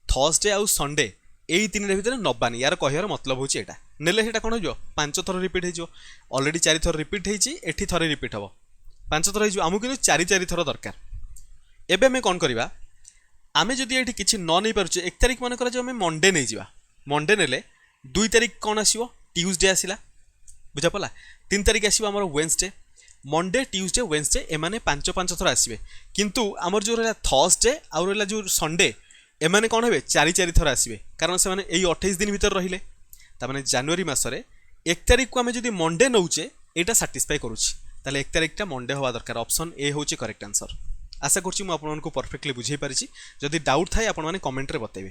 S1: थर्सडे आउ संडे एई 3 रे भितरे नबानी यार कहियार मतलब होची एटा नेले सेटा कोन हो 5 थर रिपीट हे जो ऑलरेडी 4 थर रिपीट हेची एठी थरे रिपीट हबो 5 थर हे जो हमहु किनु 4 थर दरकार। एबे हमें कोन करबा आमे जदी एठी किछि न नै परछु 1 तारिख मन करा जो हमें मंडे नै जिबा मंडे नेले 2 तारिख कोन आसीबो ट्यूसडे आसीला। बुझा पड़ला? 3 तारिख आसीबो हमर वेडनेसडे मंडे ट्यूसडे वेडनेसडे एमाने 5 थर आसीबे किंतु हमर जो रहला थर्सडे आ रहला जो संडे एमाने कोन हेबे 4 थर आसीबे कारण से माने एई 28 दिन भीतर रहिले ता माने जनवरी मासरे 1 तारिख को आमे जदी मंडे नउचे एटा सैटिस्फाई करूछि ताले 1 तारिखटा मंडे हवा दरकार ऑप्शन ए होची करेक्ट आंसर आशा करछि मु आपन को परफेक्टली बुझाई पारिछि जदि डाउट थाए आपण माने कमेंट रे बतेबे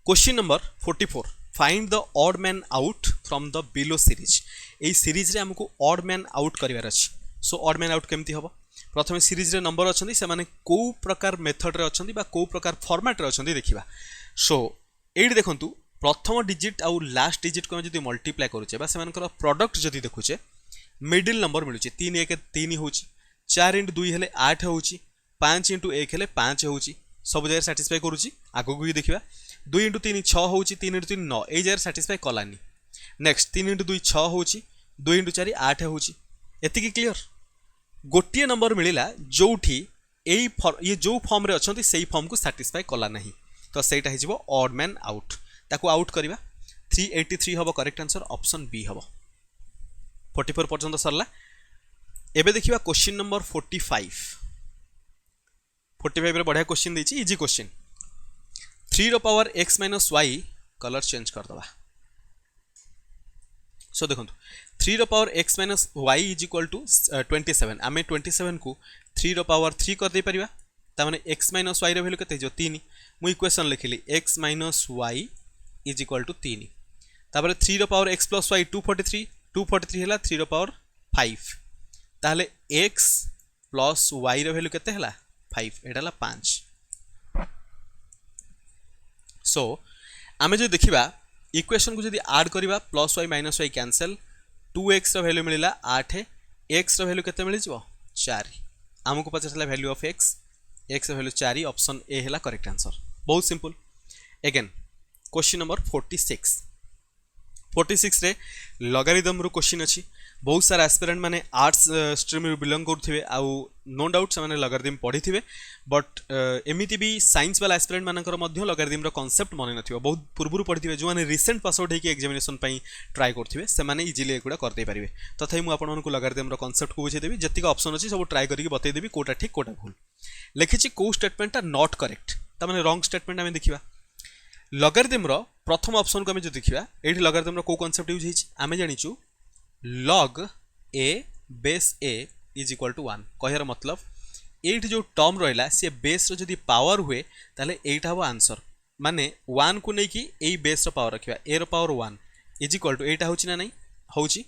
S1: question number 44 find the odd man out from the below series ए सीरीज रे हमको ऑड मैन आउट करिवार अछि सो ऑड मैन आउट केमती हबो प्रथमे सीरीज रे नंबर अछंती से माने को प्रकार मेथड रे अछंती बा को प्रकार फॉर्मेट रे अछंती देखिबा सो एडी देखंतु प्रथम डिजिट आउ लास्ट डिजिट को जदि मल्टीप्लाई करूचे बा सेमानकर प्रोडक्ट जदि देखुचे मिडिल नंबर मिलुचे 3 1 3 होची 4 * 2 हेले 8 होची 5 * 1 हेले 5 होची सब जगह सैटिस्फाई करूची आगो को देखिबा 2 * 3 6 होची 3 * 3 9 ए जगह सैटिस्फाई कलानी नेक्स्ट 3 * 2 6 होची 2 * 4 8 होची एति की क्लियर गोटिए नंबर मिलिला जोठी ये जो फॉर्म रे अछंती सेही फॉर्म को सैटिस्फाई कला नहीं तो सेटा हिजबो ऑड मैन आउट ताको आउट करिबा 383 हबो करेक्ट आंसर ऑप्शन बी हबो 44 पर्यंत सरला एबे देखिबा क्वेश्चन नंबर 45 रे बढ़िया क्वेश्चन देछि इजी क्वेश्चन 3 रो power x - y colour change कर दबा सो देखंतु 3 रो पावर x - y = 27 आमे 27 को 3 रो पावर 3 कर दे परिबा ता माने x - y रो वैल्यू कते जो 3 मु इक्वेशन लिखिली x - y = 3 तापर 3 रो पावर x + y 243 हैला 3 रो पावर 5 ताहले x + y रो वैल्यू कते हैला 5 एटा हला 5 सो आमे जो देखिबा इक्वेशन को जदि ऐड करिबा +y - y कैंसिल 2x रो वैल्यू मिलिला 8 x रो वैल्यू केते मिलि जबो 4 हमको पचासला वैल्यू ऑफ x रो वैल्यू 4 ऑप्शन ए हैला करेक्ट आंसर बहुत सिंपल अगेन क्वेश्चन नंबर 46 रे लॉगरिथम रो क्वेश्चन अछि बहुत सारा एस्पिरेंट माने आर्ट्स स्ट्रीम रे बिलोंग करथिबे आ नो डाउट से माने लॉगरिथम पढिथिबे बट एमिति भी साइंस वाला एस्पिरेंट मानकर मध्य लॉगरिथम रो कांसेप्ट माने नथिबो बहुत पूर्वरु पढिथिबे जो माने रिसेंट पास आउट हेकी एग्जामिनेशन पई ट्राई करथिबे से माने इजीली एकुडा कर दे परिबे तथापि मु आपन को लॉगरिथम रो कांसेप्ट को बुझे देबी जति का ऑप्शन अछि सब ट्राई करके बतै देबी कोटा ठीक कोटा भूल लिखिछि को स्टेटमेंट नॉट करेक्ट ता माने रॉन्ग स्टेटमेंट हमें देखिबा लॉगरिथम रो प्रथम ऑप्शन को हमें जो देखिबा एठी लॉगरिथम रो को कांसेप्ट यूज हिच हमें जानिचु log a base a is equal to 1 कहर मतलब एट जो टर्म रहिला से बेस रो जदी पावर हुए ताले एटा हबो आंसर माने 1 को नै कि एई बेस रो पावर रखिबा a रो पावर 1 इज इक्वल टू एटा होची ना नै होची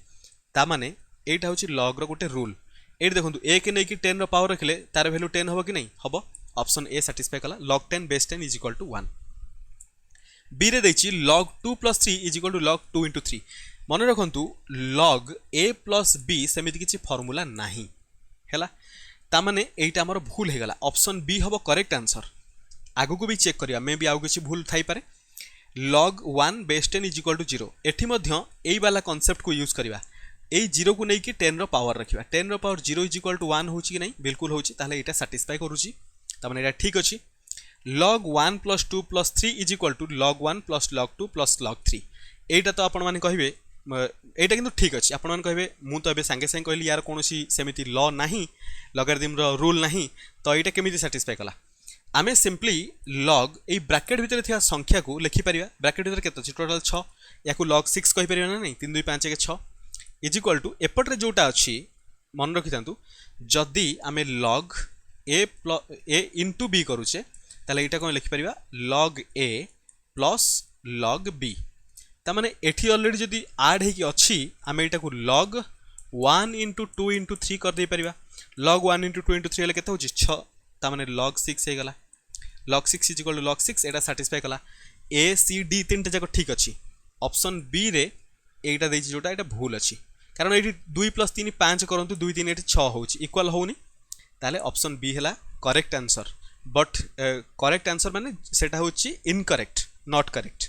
S1: ता माने एटा होची log रो गोटे रूल एट देखंतु a के नै कि 10 रो पावर रखले तार वैल्यू 10 हबो कि नै हबो ऑप्शन ए सैटिस्फाई कला log 10 base 10 is equal to 1 b रे दैछि log 2 + 3 is equal to log 2 * 3 मन रखंतु log a + b सेमिति किछि फार्मूला नाही हैला ता माने एटा हमर भूल हे गला ऑप्शन बी हबो करेक्ट आंसर आगु को भी चेक करिया मे भी आगु किछि भूल थाई पारे log 1 base 10 is equal to 0 एठी मध्य एई वाला कांसेप्ट को यूज करिवा एई 0 को नै कि 10 रो पावर रखिबा 10 रो पावर 0 is equal to 1 होची कि नै बिल्कुल होची ताले एटा सैटिस्फाई करूची ता माने एटा ठीक अछि log 1 + 2 + 3 is equal to log 1 + log 2 + log 3 एटा तो आपण माने कहिबे एटा किंतु ठीक अछि आपण मान कहबे मु तो एबे संगे संगे कहली यार कोनोसी सेमिति लॉ नाही लॉगरिथम रो रूल नाही तो एटा केमिति सैटिस्फाई कला आमे सिंपली log ए ब्रैकेट भीतर थिया संख्या को लिखि परिबा ब्रैकेट भीतर केतो अछि टोटल 6 याकू log 6 कहि परिबा ना नहीं 3 2 5 1 6 इज इक्वल टू एपट रे जोटा अछि मन रखि थांतु जदी आमे log a into b करूचे ताले एटा कोन लिखि परिबा log a + log b ता माने एठी ऑलरेडी जदी ऐड हे कि अछि आमे एटा को log 1 * 2 * 3 कर दे परिबा log 1 * 2 * 3 ले केते होची 6 ता माने log 6 हे गला log 6 is equal to log 6 Etah satisfy कला a c d तीनटा जाको ठीक अछि ऑप्शन बी रे एटा देछि जोटा एटा भूल अछि कारण एठी 2 + 3 5 करंतु 2 3 एठी 6 होची इक्वल होउनी ताले ऑप्शन बी हैला correct answer but correct answer माने सेटा होची incorrect not correct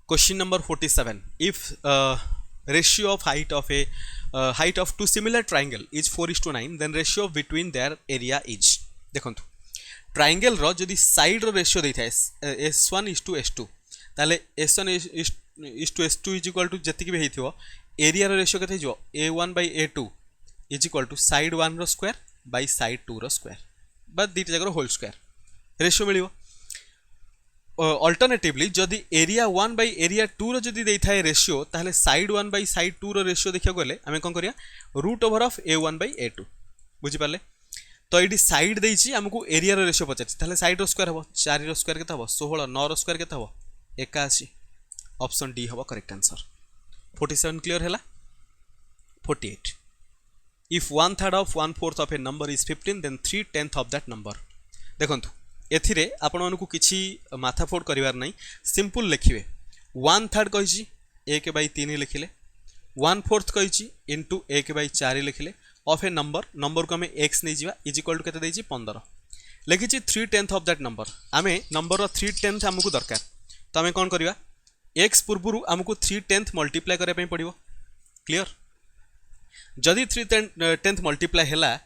S1: Question number 47 if ratio of height of two similar triangle is 4:9 then ratio between their area is देखंतु ट्रायंगल रो जदी side row ratio देथाय s1 * s2 ताले s1 * s2 is equal to जति के भी हेथियो एरिया रो रेशियो केते जो a1/a2 is equal to side 1 रो स्क्वायर by side 2 रो स्क्वायर बा दीटा जगह होल स्क्वायर रेशियो मिलियो अल्टरनेटिवली जदि एरिया 1 बाई एरिया 2 रो जदि देई थाए रेशियो ताहले साइड 1 बाई साइड 2 रो रेशियो देखिया गले आमे कोन करिया root over of a1 by a2 बुझी पाले। तो ये साइड देइछि हमको एरिया रो रेशियो पचार ताहले साइड रो स्क्वायर हबो 4 रो स्क्वायर केते हबो 16 9 रो स्क्वायर केते हबो 81 ऑप्शन डी हबो करेक्ट आंसर। 47 क्लियर हैला। 48 if 1/3 of 1/4 of a number is 15 then 3/10 of that number. देखंतु एथिरे आपण मानकु किछि माथाफोड़ करिवार नै सिंपल लिखिबे 1/3 कहिछि 1/3 लिखिले 1/4 कहिछि इनटू 1/4 लिखिले ऑफ ए नंबर को हमें x नहीं जीवा इज इक्वल टू केते देछि 15 लिखिछि 3/10 ऑफ दैट नंबर। आमे नंबर रो 3/10 हमकु दरकार तो आमे कोन करिवा x पूर्वरु हमकु 3/10 मल्टीप्लाई करे पई पड़िबो। क्लियर जदि 3/10 मल्टीप्लाई हैला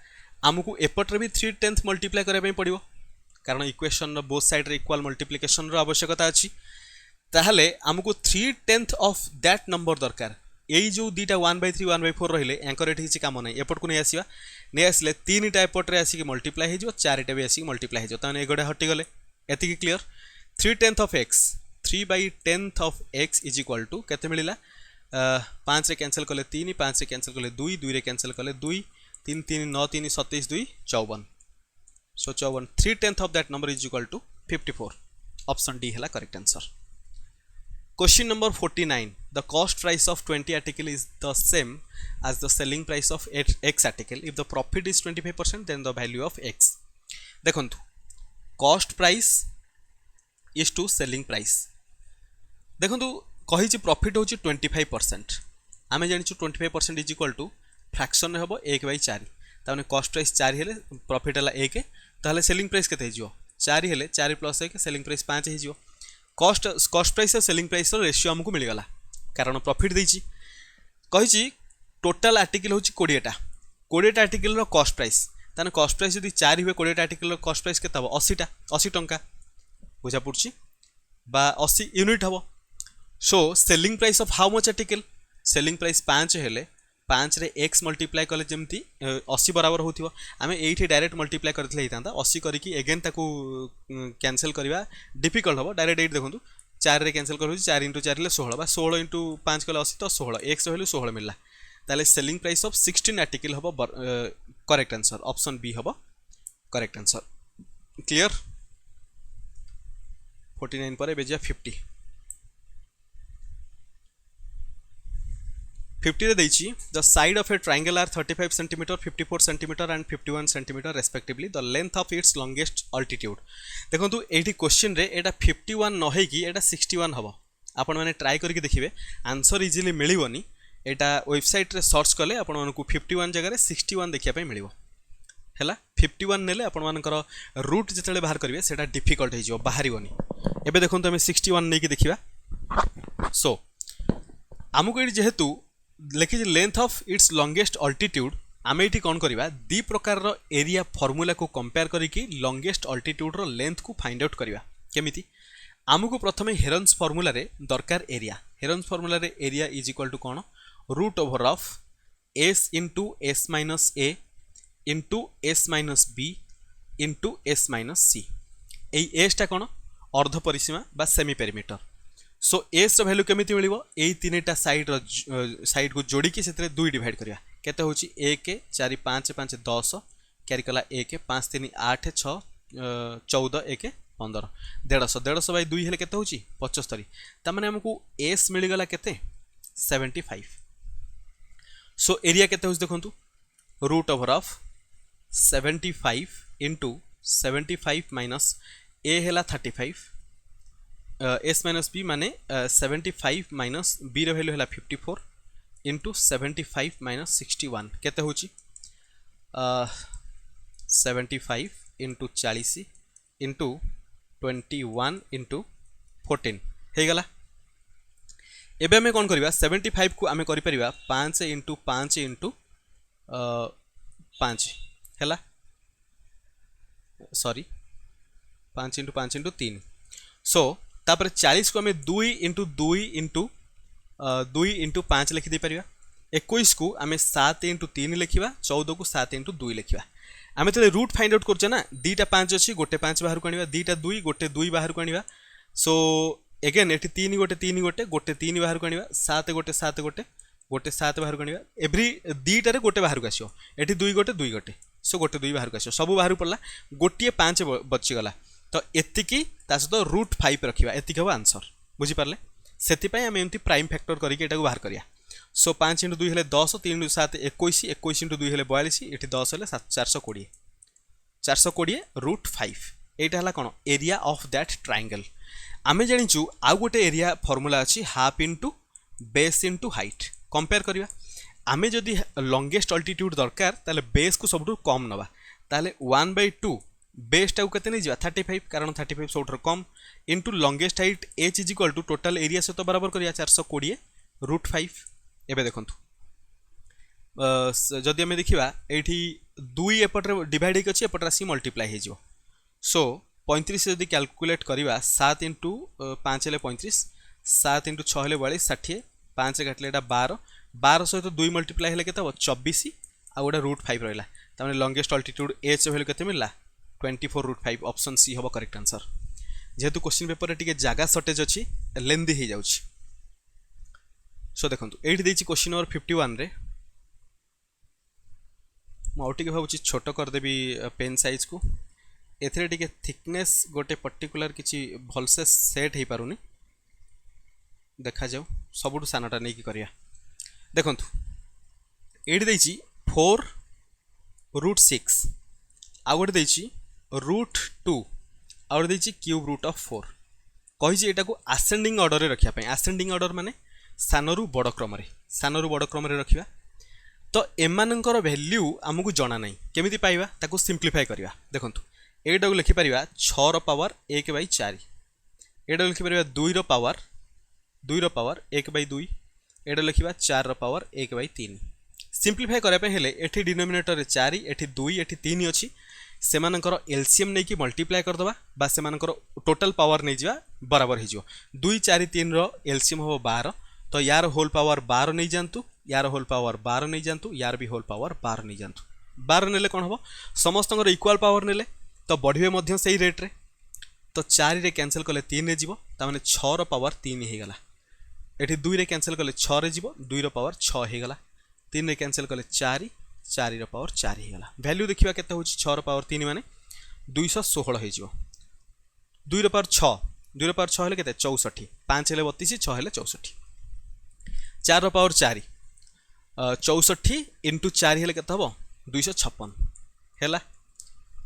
S1: हमकु एपटरे भी 3/10 मल्टीप्लाई करे पई पड़िबो कारण इक्वेशन रो बोथ साइड रे इक्वल मल्टीप्लिकेशन रो आवश्यकता अछि। ताहले हमकु 3/10 ऑफ दैट नंबर दरकार यही जो दीटा 1/3 1/4 रहिले एंकर एठी किछि काम नै एपट को नै आसीबा नै आसले तीनटा एपट रे आसी मल्टीप्लाई हे जो चारटा भी आसी मल्टीप्लाई हे जो ताने एगडा हटि गले एति की clear. 3/10 of x 3/10 of x is equal to केते मिलिला 5 रे कैंसिल करले 3 5 रे कैंसिल करले 2 2 रे कैंसिल करले 2 3 3 9 3 27 2 54 so 54 3/10 of that number is equal to 54 option D हैला correct answer. Question number 49. The cost price of 20 article is the same as the selling price of X article. If the profit is 25%, then the value of X. देखंतु cost price is to selling price. देखंतु कहि छि प्रॉफिट होछि 25%. आमे जानि छु 25% is equal to fraction रे हबो 1/4. ताने cost price 4 हेले प्रॉफिट हला 1 ताले सेलिंग प्राइस केते हिजियो 4 हेले 4 प्लस 1 सेलिंग प्राइस 5 हिजियो। कॉस्ट प्राइस और सेलिंग प्राइस रेशियो हमको मिलगला कारण प्रॉफिट देछि कहिछि टोटल आर्टिकल होछि 20टा आर्टिकल रो कॉस्ट प्राइस ताने कॉस्ट प्राइस यदि 4 हुए 20टा आर्टिकल रो कॉस्ट प्राइस केता हो 80 टंका बुझा पड़छि बा 80 यूनिट हबो। So selling price of how much article selling price 5 हेले 5 रे x मल्टीप्लाई कले जेमती 80 बराबर होथिबो आमे एठी डायरेक्ट मल्टीप्लाई करथले हितांता 80 करिकि अगेन ताकू कैंसिल करबा डिफिकल्ट हबो डायरेक्ट एट देखंतु 4 रे कैंसिल करू 4 * 4 ले 16 बा 16 * 5 कले 80 तो 16 x हेलु 16 मिलला ताले सेलिंग प्राइस ऑफ 16 आर्टिकल हबो करेक्ट आंसर ऑप्शन बी हबो करेक्ट आंसर। क्लियर 49 पर बेजिया 50 रे दैछि the side of a triangle are 35 cm 54 cm and 51 cm respectively the length of its longest altitude. देखंतु एठी क्वेश्चन रे एटा 51 न हे कि एटा 61 हबो आपण माने ट्राई करके देखिबे आंसर इजीली मिलिबोनी एटा वेबसाइट रे सर्च कले आपण मानकु 51 जगह रे 61 देखिया पय मिलिबो हैला 51 नेले आपण मानकर रूट जेतले बाहर करिवे सेटा डिफिकल्ट हे जिवो बाहरिबोनी। एबे देखंतु हम 61 नै कि देखिबा सो हमकु एठी जेहेतु लिखी length of its longest altitude आम ये कौन करवा दी प्रकार एरिया फॉर्मूला को कंपेयर करिकी लॉन्गेस्ट अल्टीट्यूड रो लेंथ को फाइंड आउट करवा केमिति आमको प्रथमे हेरन्स फॉर्मूला रे दरकार एरिया हेरन्स फॉर्मूला रे एरिया इज इक्वल टू कौन root over of s into s minus a into s minus b into s minus c एई s टा कौन अर्ध परिसीमा बा सेमी पेरीमीटर। सो एस वैल्यू केमिति मिलिबो एई तीनटा साइड को जोड़ी की सेतरे 2 डिवाइड करिया केते होची 1 4 5 5 10 क्यारी कला 1 5 3 8 6 14 1 15 150 बाय 2 हेले केते होची 75 ता माने हमकु एस मिली गला केते 75। सो एरिया केते होची देखंतु root over of 75 into 75 minus a हेला 35 s माइनस b माने 75 माइनस b रो वैल्यू हैला 54 इंटू 75 माइनस 61 केते होची 75 इंटू 40 इंटू 21 इंटू 14 हे गला। एबे हमें कौन करिबा 75 को आमे करि परिबा 5 इंटू 5 इंटू 5 हैला सॉरी 5 इंटू 5 इंटू 3 सो तापर 40 को हमें 2 इंटू 2 इंटू 2 इंटू 5 लिखि दे परिबा 21 को आमे 7 इंटू 3 लिखिबा 14 को 7 इंटू 2 लिखिबा आमे तले रूट फाइंड आउट करछे ना दीटा 5 अछि गोटे 5 बाहर को आनिबा दीटा 2 गोटे 2 बाहर को आनिबा सो एगेन एटी 3 गोटे 3 गोटे गोटे 3 बाहर को आनिबा 7 गोटे 7 गोटे गोटे 7 बाहर को आनिबा एवरी दीटारे गोटे बाहर को आसियो एटी 2 गोटे 2 गोटे सो गोटे 2 बाहर को आसियो सब बाहर पड़ला गोटे 5 बची गला तो एतिकी ता सहित रूट 5 रखिबा एतिक हो आंसर बुझी पारले सेति पय हम एमती प्राइम फैक्टर करके एटा को बाहर करिया सो 5 × 2 हेले 10 3 × 7 21 21 × 2 हेले 42 एटी 10 हेले 420 420 रूट 5 एटा हला कोन एरिया ऑफ दैट ट्रायंगल आमे जानिचु आउ गोटे एरिया फॉर्मूला अछि half into base into height compare करिवा आमे जदि लॉन्गेस्ट अल्टीट्यूड दरकार ताले बेस को सबटु कम नबा ताले 1/2 बेस टाउ कते नै जिवा 35 कारण 35 सबटु कम into longest height h is equal to total area से तो बराबर करिया 420 रूट 5 एबे देखंतु जदि आमे देखिबा एठी 2 एपटरे डिवाइड हेक अछि एपटरा सी मल्टीप्लाई हे जिवो सो 35 जदि कैलकुलेट करिवा 7 × 5 हेले 35 7 × 6 हेले 42 60 5 काटले एटा 12 12 सहित 2 मल्टीप्लाई हेले केते हो 24 आ गोटे रूट 5 रहला तामे लॉन्गेस्ट अल्टीट्यूड h हेले केते मिलला 24 रूट 5 ऑप्शन सी होबो करेक्ट आंसर जेहेतु क्वेश्चन पेपर रे टिके जागा शॉर्टेज अछि लेंदी हे जाउछि सो देखंतु एठी देछि क्वेश्चन नंबर 51 रे म आउटिके भाबुछि छोटो कर देबी पेन साइज को एथरे टिके थिकनेस गोटे पर्टिकुलर किछि भलसे सेट हे पारुनी देखा जाऊ सबुठु सानाटा नै कि करिया देखंतु एठी देछि 4 रूट 6 आ गोटे देछि रूट 2 आ गोटे देछि क्यूब रूट ऑफ 4 कहि जे एटा को असेंडिंग ऑर्डर रे रखिया पय असेंडिंग ऑर्डर माने सानरु बड़ क्रम रे रखिबा तो एमानंकर वैल्यू हमकु जणा नै केमिति पाइबा ताको सिंपलीफाई करिवा देखंतु एटा को लिखि परिबा 6 रो पावर 1/4 एटा लिखि परिबा 2 रो पावर 1/2 एटा लिखिबा 4 रो पावर 1/3 सिंपलीफाई करे पे हेले एठी डिनोमिनेटर रे 4 एठी 2 एठी 3 अछि सेमानकर एलसीएम नै कि मल्टीप्लाई कर दबा बा सेमानकर टोटल पावर नै जिवा बराबर हे जिवो 2 4 3 रो एलसीएम हो 12 तो यार होल पावर 12 नै जानतु यार होल पावर 12 नै जानतु यार भी होल पावर 12 नै जानतु 12 नेले कोन हबो समस्तंकर इक्वल पावर नेले तो बढ़िबे मध्य सही रेट रे तो 4 रे कैंसिल कले 3 रे जीवो ता माने 6 रो पावर 3 हे गला एठी 2 रे कैंसिल कले 6 रे जीवो 2 रो पावर 6 हे गला 3 रे कैंसिल कले 4 4 रो पावर 4 हे गला वैल्यू देखिबा केते होची 6 रो पावर 3 माने 216 हे जीवो 2 रो पावर 6 2 रो पावर 6 हेले केते 64 5 हेले 32 6 हेले 64 4 रो पावर 4 64 इनटू 4 हेले केते हबो 256 हेला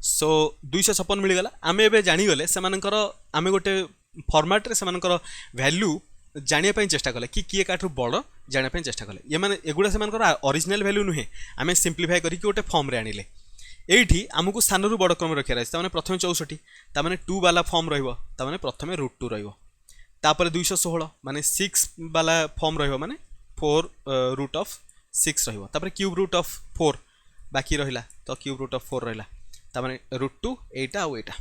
S1: सो 256 मिल गला आमे एबे जानि गले सेमानकर आमे गोटे फॉर्मेट रे सेमानकर वैल्यू जानिया पय चेष्टा कले कि किए काठू बड़ जानिया पय चेष्टा कले ये माने एगुडा सेमानकर ओरिजिनल वैल्यू नुहे आमे सिंपलीफाई करी कि गोटे फॉर्म रे आनिले एठी हमकु सानरु बड़ क्रम रखिया रहै त माने प्रथमे 64 त माने 2 वाला फॉर्म रहइबो त माने प्रथमे रूट 2 रहइबो तापर 216 माने 6 वाला फॉर्म रहइबो माने 4 रूट ऑफ 6 रहइबो तापर क्यूब रूट ऑफ 4 बाकी रहिला तो क्यूब रूट ऑफ 4 रहिला तामाने रूट 2 एटा आ एटा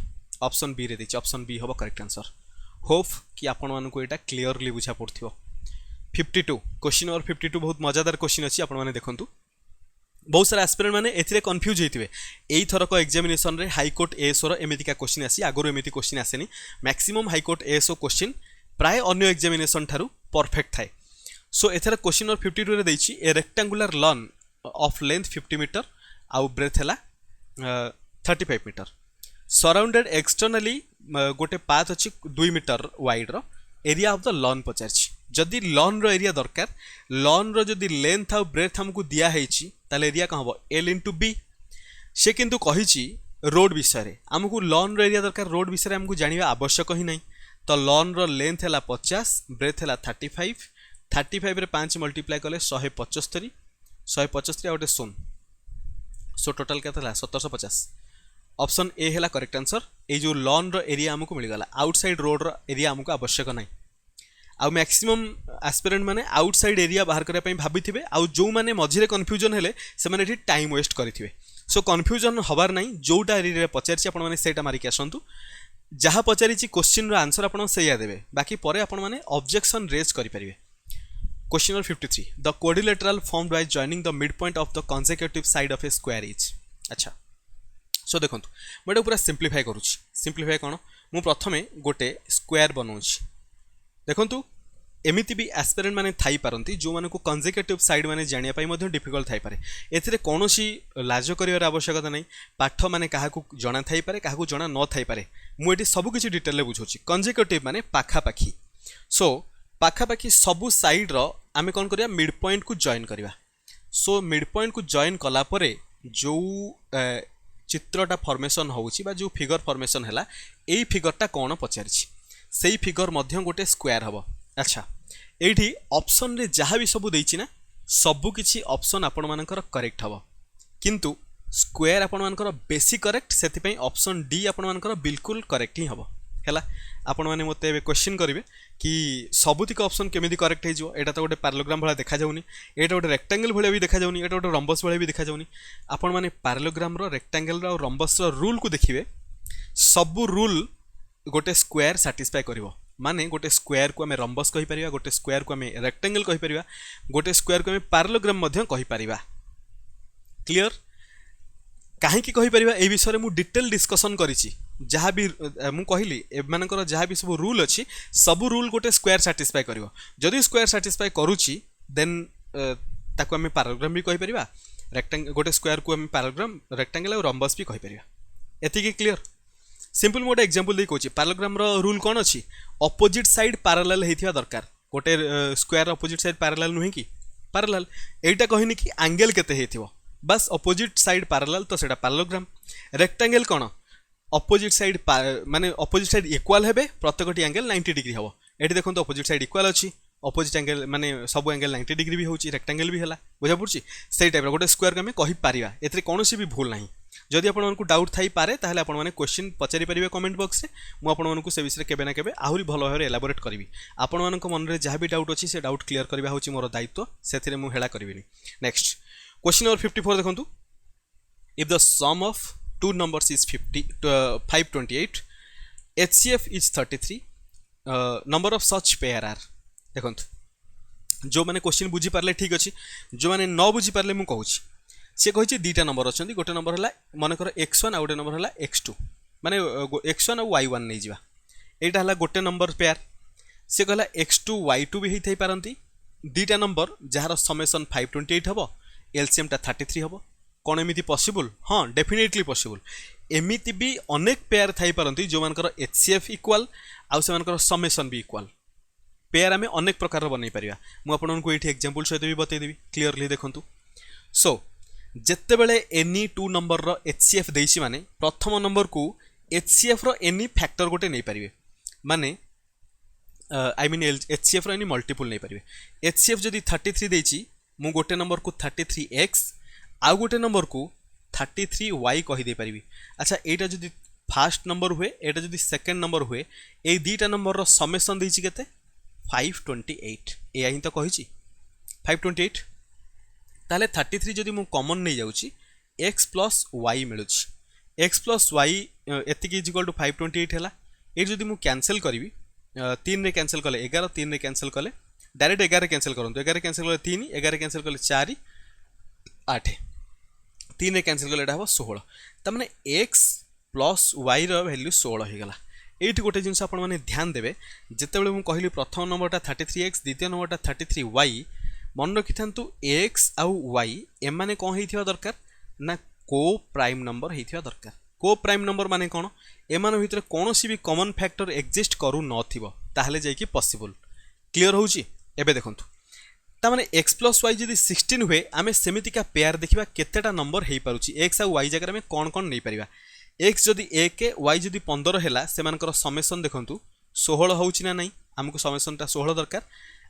S1: ऑप्शन बी रे दिछि ऑप्शन बी होबो करेक्ट आंसर होप कि आपण मानको एटा क्लियरली बुझा पड़थिबो 52 क्वेश्चन नंबर 52 बहुत मजादार क्वेश्चन अछि आपण माने देखंतु बहुत सारा एस्पिरेंट माने एथिरे कंफ्यूज हेतिबे एई थरक एग्जामिनेशन रे हाई कोर्ट एएसओ रो एमितिका क्वेश्चन आसी आगरो एमिति क्वेश्चन आसेनी maximum High Court ASO question प्राय अन्य एग्जामिनेशन थारु परफेक्ट थाए सो एथरा क्वेश्चन नंबर 52 रे दैछि a rectangular lawn of length 50 metre आउ ब्रेथ हला 35 मीटर सराउंडेड एक्सटर्नली गोटे पाथ अच्छी 2 मीटर वाइड रो एरिया ऑफ द लॉन पचारछि जदि लॉन रो एरिया दरकार लॉन रो जदि लेंथ आउ ब्रेथ हमकु दिया हेछि ताले एरिया का हबो l * b से किंतु कहिछि रोड विषय रे हमकु लॉन रो एरिया दरकार रोड विषय रे हमकु जानिबा आवश्यक ही नै तो लॉन रो लेंथ हला 50 ब्रेथ हला 35 35 रे 5 मल्टीप्लाई कले 175 175 आ गोटे 0 सो टोटल केते हला 1750 ऑप्शन ए है करेक्ट आंसर ए जो लॉन रो एरिया हमको मिल गला आउटसाइड रोड रो एरिया हमको आवश्यक नहीं आ मैक्सिमम एस्पिरेंट माने आउटसाइड एरिया बाहर करबा पई भाबिथिबे आ जो माने मझिरे कंफ्यूजन हेले से माने एठी टाइम वेस्ट करिथिबे सो कंफ्यूजन हबार नहीं जोटा एरिया पचारछि आपण माने सेटा मारिक आसंतु जहाँ पचारिछि क्वेश्चन रो आंसर आपण सेया देबे बाकी परे आपण माने ऑब्जेक्शन रेज करि परिबे question number 53 the quadrilateral formed by joining the midpoint of the consecutive side of a square is अच्छा सो देखो मुझे पूरा सिंप्लीफाई करुच्ची सिंप्लीफाई कौन मु प्रथमे गोटे स्क्वायर बनाऊँ देखंतु एमिति भी एस्पिरेंट माने थाई पारंती जो माने को कंसेक्यूटिव साइड माने जानिया पाई मध्ये डिफिकल्ट थाई पारे एथिरे कोनोसी लाज करिवार आवश्यकता नै पाठ माने काहाकू जणा थाई पारे काहाकू जणा न थाई पारे मु एठी सब किछि डिटेल ले बुझोछि कंसेक्यूटिव माने पाखा पाखी सो पाखा पाखी सबु साइड रो आमे कोन करिया मिड पॉइंट को जॉइन करिवा सो मिड पॉइंट को जॉइन कला परे जो चित्रटा फॉर्मेशन होउछि बा जो फिगर फॉर्मेशन हैला एई फिगरटा कोन पचारिछि सेई फिगर मध्य गोटे स्क्वायर हबो अच्छा एठी ऑप्शन रे जहाँ भी सब देइछि ना सबु किछि ऑप्शन आपण मानकर करेक्ट हबो किंतु स्क्वायर आपण मानकर बेसी करेक्ट सेति पई ऑप्शन डी आपण मानकर बिल्कुल करेक्ट ही हबो हैला आपण माने मते क्वेश्चन करिवे कि सबुतिक ऑप्शन केमिति करेक्ट हे जो एटा तो गोटे पैरेललोग्राम भला देखा जाउनी एटा गोटे रेक्टेंगल भले भी देखा जाउनी एटा गोटे रम्बस भले भी देखा जाउनी आपण माने पैरेललोग्राम रो रेक्टेंगल रो रम्बस रो रूल को देखिवे सबु रूल गोटे स्क्वायर सैटिस्फाई करिवो माने गोटे स्क्वायर को आमे रम्बस कहि परिबा गोटे स्क्वायर को आमे रेक्टेंगल कहि परिबा गोटे स्क्वायर को आमे पैरेललोग्राम मध्य कहि परिबा क्लियर काहे कि कहि परिबा ए विषय रे मु डिटेल डिस्कशन करिछि जहाँ भी मु कहली एमानकर जहाँ भी सब रूल अच्छी सब रूल गोटे स्क्वायर सैटिस्फाई करिवो जदि स्क्वायर सैटिस्फाई करूछि देन ताको आमे पैरेललोग्राम भी कहि परिबा रेक्टेंगल गोटे स्क्वायर को आमे पैरेललोग्राम रेक्टेंगल और रम्बस भी कहि परिबा एतिकी क्लियर सिंपल मोटे एग्जांपल दे कहूँ पैरेललोग्राम रो रूल कौन अच्छी अपोजिट साइड पैरेलल होइथिबा दरकार गोटे स्क्वायर अपोजिट साइड पैरेलल नुहे कि पैरेलल एटा कहनी कि एंगल केते हेथिबो बस अपोजिट साइड पैरेलल तो सेटा पैरेललोग्राम रेक्टेंगल कौन अपोजिट साइड माने अपोजिट साइड इक्वल हेबे प्रत्येकटी एंगल 90 डिग्री हबो एठी देखो तो अपोजिट साइड इक्वल अछि अपोजिट एंगल माने सब एंगल 90 डिग्री भी होची रेक्टेंगल भी हला बुझा पड़छि सेई टाइप रो गोटे स्क्वायर को हम कहि पारिबा एथरे कोनोसी भी भूल नाही जदि आपण मानकु डाउट थाई पारे ताहले आपण माने क्वेश्चन पचारि परिबे कमेंट बॉक्स रे मु आपण मानकु से विषय केबे ना केबे आहुरी भलो भाबरे एलाबोरेट करबी आपण मानक मन रे जहाँ भी डाउट अछि से डाउट क्लियर करबा होची मोर दायित्व सेथिरे मु हेला करबिनी नेक्स्ट क्वेश्चन नंबर 54 देखंतु if the sum of two numbers is 528 HCF is 33 number of such pair are देखंतु जो माने क्वेश्चन बुझी पारले ठीक अछि जो माने न बुझी पारले मु कहूछि से कहिछि दीटा नंबर अछंती गोटे नंबर हला मानकर x1 आ गोटे नंबर हला x2 माने x1 और y1 नै जिवा एटा हला गोटे नंबर पेयर से कहला x2 y2 भी हेइ थई पारंती दीटा नंबर जहार समेशन 528 हबो एलसीएम टा 33 हबो कौन एमिति पॉसिबल हाँ डेफिनेटली पॉसिबल एमिति भी अनेक पेयर थाई पारंती जो मानकर एचसीएफ इक्वल आउ से मानकर समेशन भी इक्वल पेयर आमे अनेक प्रकार बनै परिया मु आपनको एठी एग्जांपल सहित भी बतै देबी क्लियरली देखंतु सो जत्ते बेले एनी टू नंबर रो एचसीएफ देइछि माने प्रथम नंबर को एचसीएफ रो एनी फैक्टर गोटे नै परिबे माने आई मीन एचसीएफ रो एनी मल्टीपल नै परिबे एचसीएफ जदी 33 देइछि मु गोटे नंबर को 33x आउ गोटे नंबर को 33y कहि दे परिबी अच्छा एटा जदी फर्स्ट नंबर हुए एटा जदी सेकंड नंबर हुए ए दीटा नंबर रो समेशन देइछि केते 528 ए आही तो कहिछि 528 ताले 33 जदी मु कॉमन नै जाउछि x plus y मिलुछि x plus y एतिकी इज इक्वल टू 528 हैला ए जदी मु कैंसिल करबी 3 रे कैंसिल कले 11 3 रे कैंसिल कले डायरेक्ट 11 कैंसिल करंतु 11 कैंसिल कले 3 11 कैंसिल कले 4 8 3 रे कैंसिल कले एटा हो 16 त माने x plus y रो वैल्यू 16 हे गला एठी गोटे जिंस आपण माने ध्यान देबे जते बेले मु कहली प्रथम नंबरटा 33x द्वितीय नंबरटा 33y मन रखिथांतु x आउ y एमाने कोन हेथिबा दरकार ना को प्राइम नंबर हेथिबा दरकार को प्राइम नंबर माने कोन एमान भितर कोनोसी भी कॉमन फैक्टर एग्जिस्ट करू नथिबो ताहले जाय कि पॉसिबल क्लियर होउची एबे देखंतु ता माने x plus y जदी 16 हुए आमे सेमितिका पेयर देखिबा केतेटा नंबर हेइ पारुची x आ y जगह में कोन कोन नै परिबा x जदी 1 y जदी 15 हैला सेमानकर समेशन देखंतु 16 होउची ना नै हमको समेशनटा 16 दरकार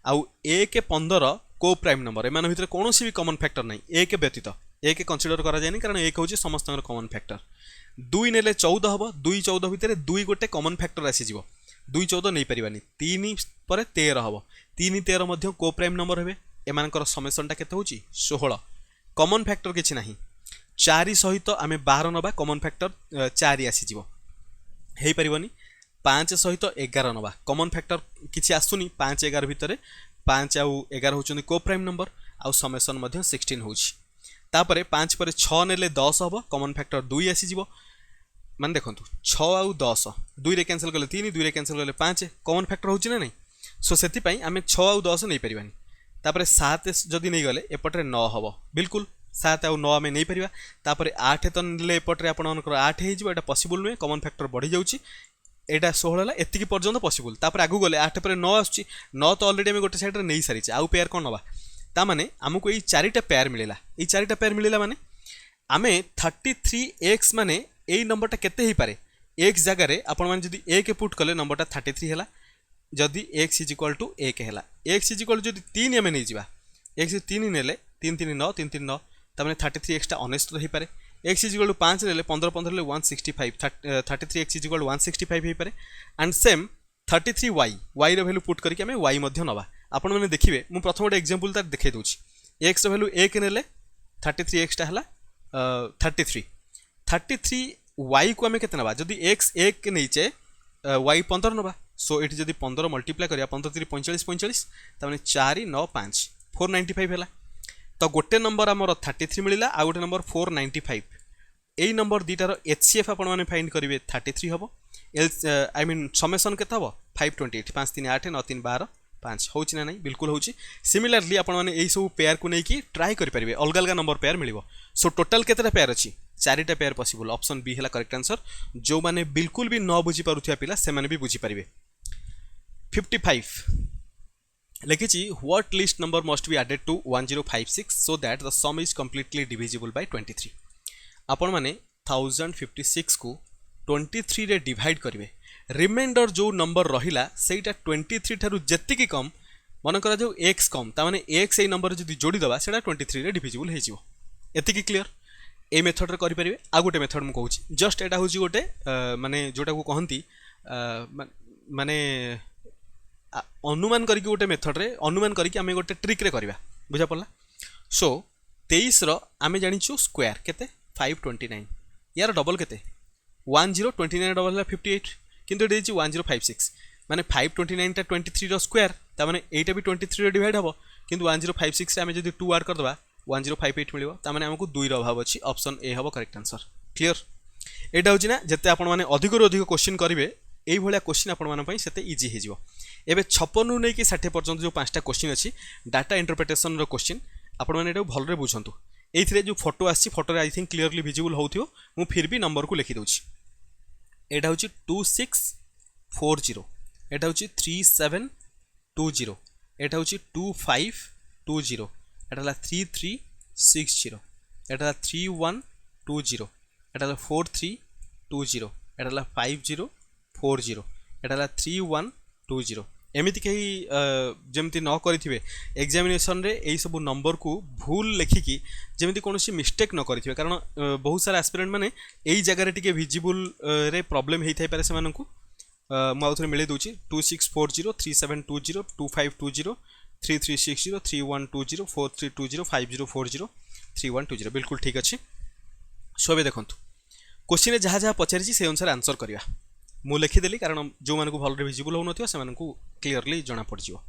S1: आउ 1 15 को प्राइम नंबर एमान भितर कोनोसी भी कॉमन फैक्टर नै 1 व्यतीत 1 कंसीडर करा जायनी कारण 1 होउची समस्तकर कॉमन फैक्टर 2 नेले 14 हबो 2 14 भितर 2 गोटे कॉमन फैक्टर आसी जिवो 2 14 नै परिबानी 3 पर 13 हबो 3 13 मध्य को प्राइम नंबर हेबे एमानकर समेशनटा केते होउची 16 कॉमन फैक्टर किछि नाही 4 सहित आमे 12 नबा कॉमन फैक्टर 4 आसी जिवो हेइ परिबनी 5 सहित 11 नबा कॉमन फैक्टर किछि आसुनी 5 11 भितर 5 आउ 11 होचोनी को प्राइम नंबर आउ समेशन मध्य 16 होउची तापरे 5 पर 6 नेले 10 हबो कॉमन फैक्टर 2 आसी जिवो मान देखो 6 आउ 10 2 रे कैंसिल कले 3 2 रे कैंसिल कले 5 कॉमन फैक्टर होची ना नहीं सो सेति पई आमे 6 आउ 10 नै परिबानी तापर 7 जदि नै गले एपटरे 9 हबो बिल्कुल 7 आउ 9 आमे नै परिबा तापर 8 तो नेले एपटरे आपनकर 8 हे जिवो एटा पॉसिबल नुए कॉमन फैक्टर बढ़ी जाउची एटा 16 ला एतिकी पर्यंत पॉसिबल तापर आगु गले 8 पर 9 आछी 9 तो ऑलरेडी आमे गोटे साइड रे नै सारी आउ पेयर कोन नबा ता माने हमको एई चारिटा पेयर मिलेला एई चारिटा पेयर मिलेला माने आमे 33x माने एई नंबरटा केते ही पारे x जगह रे आपण माने जदी 1 पुट कले नंबरटा 33 हैला जदी x इज इक्वल टू 1 हैला x इज इक्वल जदी 3 आमे नै जिबा x 3 नेले 3 3 9 3 3 9 ता माने 33x टा ऑनेस्ट रही पारे x इज इक्वल टू 5 नेले 15 15 ले 165 33x इज इक्वल टू 165 ही पारे एंड सेम 33y y रो वैल्यू पुट करके आमे y मध्य नबा आपण माने देखिबे मु प्रथम एक एग्जांपल तार देखाइ दोछि x रो वैल्यू 1 नेले 33x टा हला 33 y को आमे केते नबा जदी x 1 नैचे y 15 नबा सो एठी जदी 15 मल्टीप्लाई करिया 15 3 45 45 त माने 4 9 5 495 हैला तो गोटे नंबर हमर 33 मिलिला आ गोटे नंबर 495 एई नंबर दीटार HCF आपण माने फाइंड करिवे 33 हबो एल्स आई मीन समेशन केते हबो 528 5 3 8 9 3 12 5 होची ना नहीं बिल्कुल होची सिमिलरली आपण माने एई सब पेयर को नै की ट्राई करि परिबे अलग अलग नंबर पेयर मिलिबो सो टोटल केतेटा पेयर अछि चारिटा पेयर पॉसिबल ऑप्शन बी हैला करेक्ट आंसर जो माने बिल्कुल भी न बुझी पारुथिया पिला से माने भी बुझी परिबे 55 लिखिछि what least number must be added to 1056 so that the sum is completely divisible by 23 आपण माने 1056 को 23 रे डिवाइड करिवे रिमाइंडर जो नंबर रहिला सेटा 23 थारु जेति की कम मन करा जो x कम ता माने x ए नंबर जदी जोडी दबा सेटा 23 रे डिविजिबल हे जिवो एति की क्लियर ए मेथड रे करि परिबे आ गोटे मेथड मु कहूची जस्ट एटा होची गोटे माने जोटा को कहंती माने अनुमान करके गोटे मेथड रे अनुमान करके आमे गोटे ट्रिक रे करबा बुझा पड़ला सो 23 रो आमे जानिछु स्क्वायर केते 529 यार डबल केते 1029 डबल है 58 किंतु एटा छि 1056 माने 529 टा 23 रो स्क्वायर ता माने एटा भी 23 रे डिवाइड हबो किंतु 1056 रे आमे जदी 2 ऐड कर दबा 1058 मिलिबो ता माने हमकु 2 रो अभाव अछि ऑप्शन ए हबो करेक्ट आंसर क्लियर एटा होछि ना जते आपण माने अधिक रो अधिक क्वेश्चन करिवे एई भलिया क्वेश्चन आपण माने पई सेते इजी हे जिवो एबे 56 नु नै कि 60 पर्यंत जो पांचटा क्वेश्चन अछि डाटा इंटरप्रिटेशन रो क्वेश्चन आपण माने एटा भल रे बुझंतु एइथिरे जो फोटो आछि फोटो रे आई थिंक क्लियरली विजिबल होउथियो मु फिर भी नंबर को लिखि दोछि एटा होछि 2640 एटा होछि 3720 एटा होछि 2520 एटा ला 3360 एटा ला 3120 एटा ला 4320 एटा ला 5040 एटा ला 3120 एमिति कही जमती न करिथिबे एग्जामिनेशन रे एई सब नंबर को भूल लेखिकी जमती कोनोसी मिस्टेक न करिथिबे कारण बहुत सारा एस्पिरेंट माने एई जगह रे टिके विजिबल रे प्रॉब्लम हेइ थाइ पारे से माननकु म आउथरे मिले दोछि 2640 3720 2520 3360 3120 4320 5040 3120 बिल्कुल ठीक अछि सोबे देखंतु क्वेश्चन जहाँ जहाँ पचारि से अनुसार आंसर करिया मु लिखिदेली कारण जो मानकु भलरे विजिबल हो नथियो से मानकु क्लियरली जणा पड़ जिवो